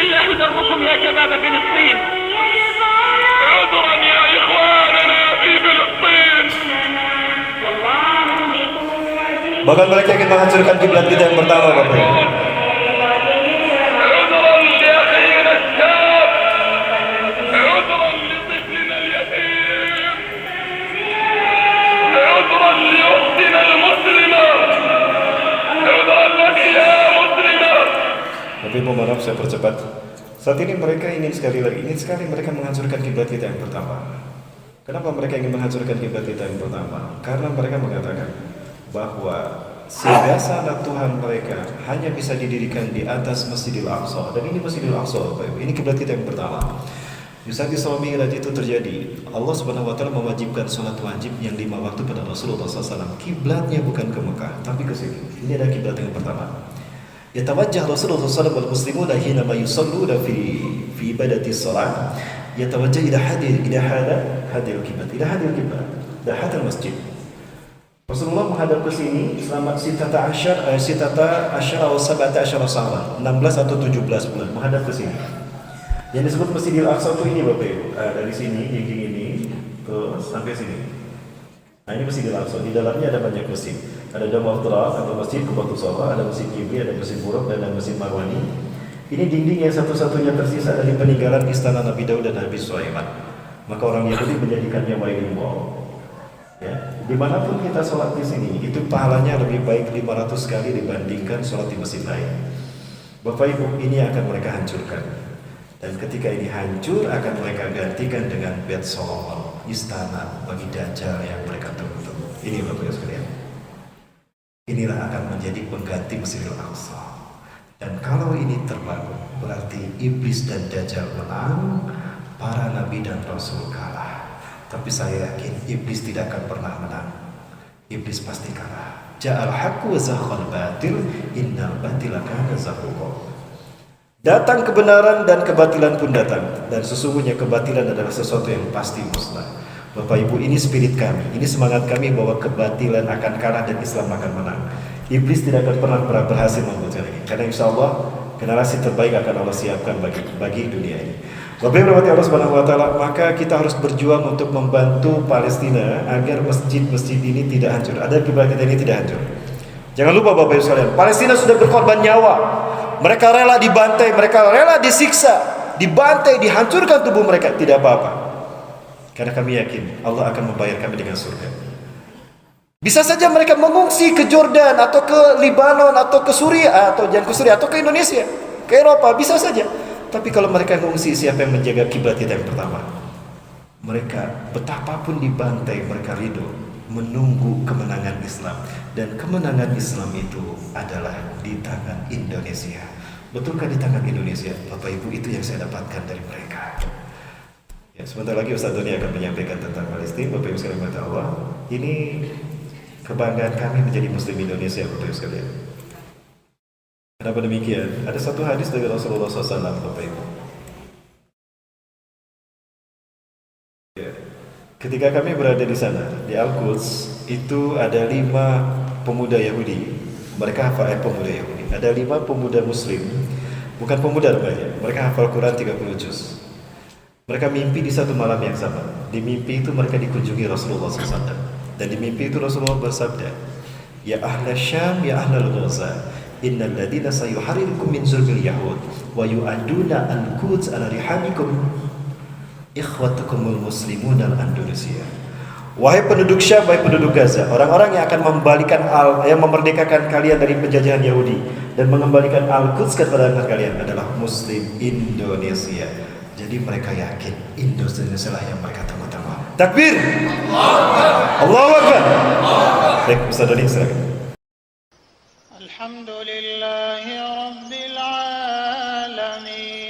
لله دركم يا شباب فلسطين Bahkan mereka ingin menghancurkan kiblat kita yang pertama, Bapak Ibu. عذرا لأخينا الشاب، عذرا لطفلنا اليتيم، عذرا لأختنا المسلمة، عذرا لك يا مسلمة. Tapi mohon maaf saya percepat. Saat ini mereka ingin sekali mereka menghancurkan kiblat kita yang pertama. Kenapa mereka ingin menghancurkan kiblat kita yang pertama? Karena mereka mengatakan bahwa singgasana Tuhan mereka hanya bisa didirikan di atas Masjidil Aqsa, dan ini Masjidil Aqsa, Bapak Ibu. Ini kiblat kita yang pertama. Di saat Isra Mi'raj itu terjadi, Allah Subhanahu wa taala mewajibkan salat wajib yang 5 waktu pada Rasulullah SAW. Kiblatnya bukan ke Mekah, tapi ke sini. Ini adalah kiblat yang pertama. Yatawajjah Rasulullah SAW wal muslimuna hina ma yusalluna fi ibadati salat. Yatawajjah ila hadil kiblat, ila hadil masjid. Rasulullah menghadap ke sini selama 17 atau 17 sa'ah, 16 atau 17 bulan menghadap ke sini. Yang disebut Masjidil Aqsa itu ini, Bapak Ibu. Dari sini, jengking ini, terus sampai sini. Nah, ini Masjidil Aqsa. Di dalamnya ada banyak masjid. Ada Dam al-Tara, atau Masjid Qubatus Safa, ada Masjid Kibli, ada Masjid Buraq, dan ada Masjid Marwani. Ini dinding yang satu-satunya tersisa dari peninggalan istana Nabi Daud dan Nabi Sulaiman. Maka orang Yahudi menjadikannya Wailing Wall. Ya, dimanapun kita sholat di sini, itu pahalanya lebih baik 500 kali dibandingkan sholat di masjid lain. Bapak Ibu, ini akan mereka hancurkan. Dan ketika ini hancur, akan mereka gantikan dengan Bait Solomon, istana bagi Dajjal yang mereka tunggu-tunggu. Ini Bapak Ibu sekalian. Inilah akan menjadi pengganti Masjidil Aqsa. Dan kalau ini terbangun, berarti iblis dan Dajjal menang, para nabi dan rasul kalah. Tapi saya yakin iblis tidak akan pernah menang. Iblis pasti kalah. Ja'al haqqu wa zahaqal batil, innal batila kana zahuqa. Datang kebenaran dan kebatilan pun datang, dan sesungguhnya kebatilan adalah sesuatu yang pasti musnah. Bapak Ibu, ini spirit kami, ini semangat kami bahwa kebatilan akan kalah dan Islam akan menang. Iblis tidak akan pernah berhasil membuatnya lagi, karena insya Allah generasi terbaik akan Allah siapkan bagi dunia ini. Bapak Ibu rahmati Allah Subhanahu wa taala, maka kita harus berjuang untuk membantu Palestina agar masjid-masjid ini tidak hancur, agar kiblat kita ini tidak hancur. Jangan lupa Bapak Ibu sekalian, Palestina sudah berkorban nyawa. Mereka rela dibantai, mereka rela disiksa, dibantai, dihancurkan tubuh mereka, tidak apa-apa. Karena kami yakin Allah akan membayar kami dengan surga. Bisa saja mereka mengungsi ke Jordan atau ke Libanon atau ke Suriah, atau jangan ke Suriah, atau ke Indonesia, ke Eropa, bisa saja. Tapi kalau mereka mengungsi, siapa yang menjaga kiblat kita yang pertama? Mereka betapapun dibantai, mereka ridho menunggu kemenangan Islam. Dan kemenangan Islam itu adalah di tangan Indonesia. Betulkah di tangan Indonesia? Bapak Ibu, itu yang saya dapatkan dari mereka. Ya, sebentar lagi Ustaz Doni akan menyampaikan tentang Palestina. Bapak Ibu sekalian mata Allah, ini kebanggaan kami menjadi Muslim Indonesia, Bapak Ibu sekalian. Kenapa demikian? Ada satu hadis dari Rasulullah SAW, Bapak Ibu. Ya. Ketika kami berada di sana, di Al-Quds, itu ada 5 pemuda Yahudi. Mereka hafal pemuda Yahudi. Ada 5 pemuda Muslim, bukan pemuda remaja. Mereka hafal Quran 30 juz. Mereka mimpi di satu malam yang sama. Di mimpi itu mereka dikunjungi Rasulullah SAW. Dan di mimpi itu Rasulullah bersabda, Ya ahla Syam, ya ahla Gaza, innal ladina sayuharirukum min zulmil yahud wa yu'aduna al-Quds ala rihamikum ikhwatukumul muslimun al-Andalusia. Wahai penduduk Syam, wahai penduduk Gaza, orang-orang yang akan memerdekakan kalian dari penjajahan Yahudi dan mengembalikan Al-Quds kepada kalian adalah Muslim Indonesia. Jadi mereka yakin Indonesia lah yang mereka tunggu-tunggu. Takbir! Allahu Akbar! Baik, Ustaz Doni, silakan. Alhamdulillahi Rabbil Alamin.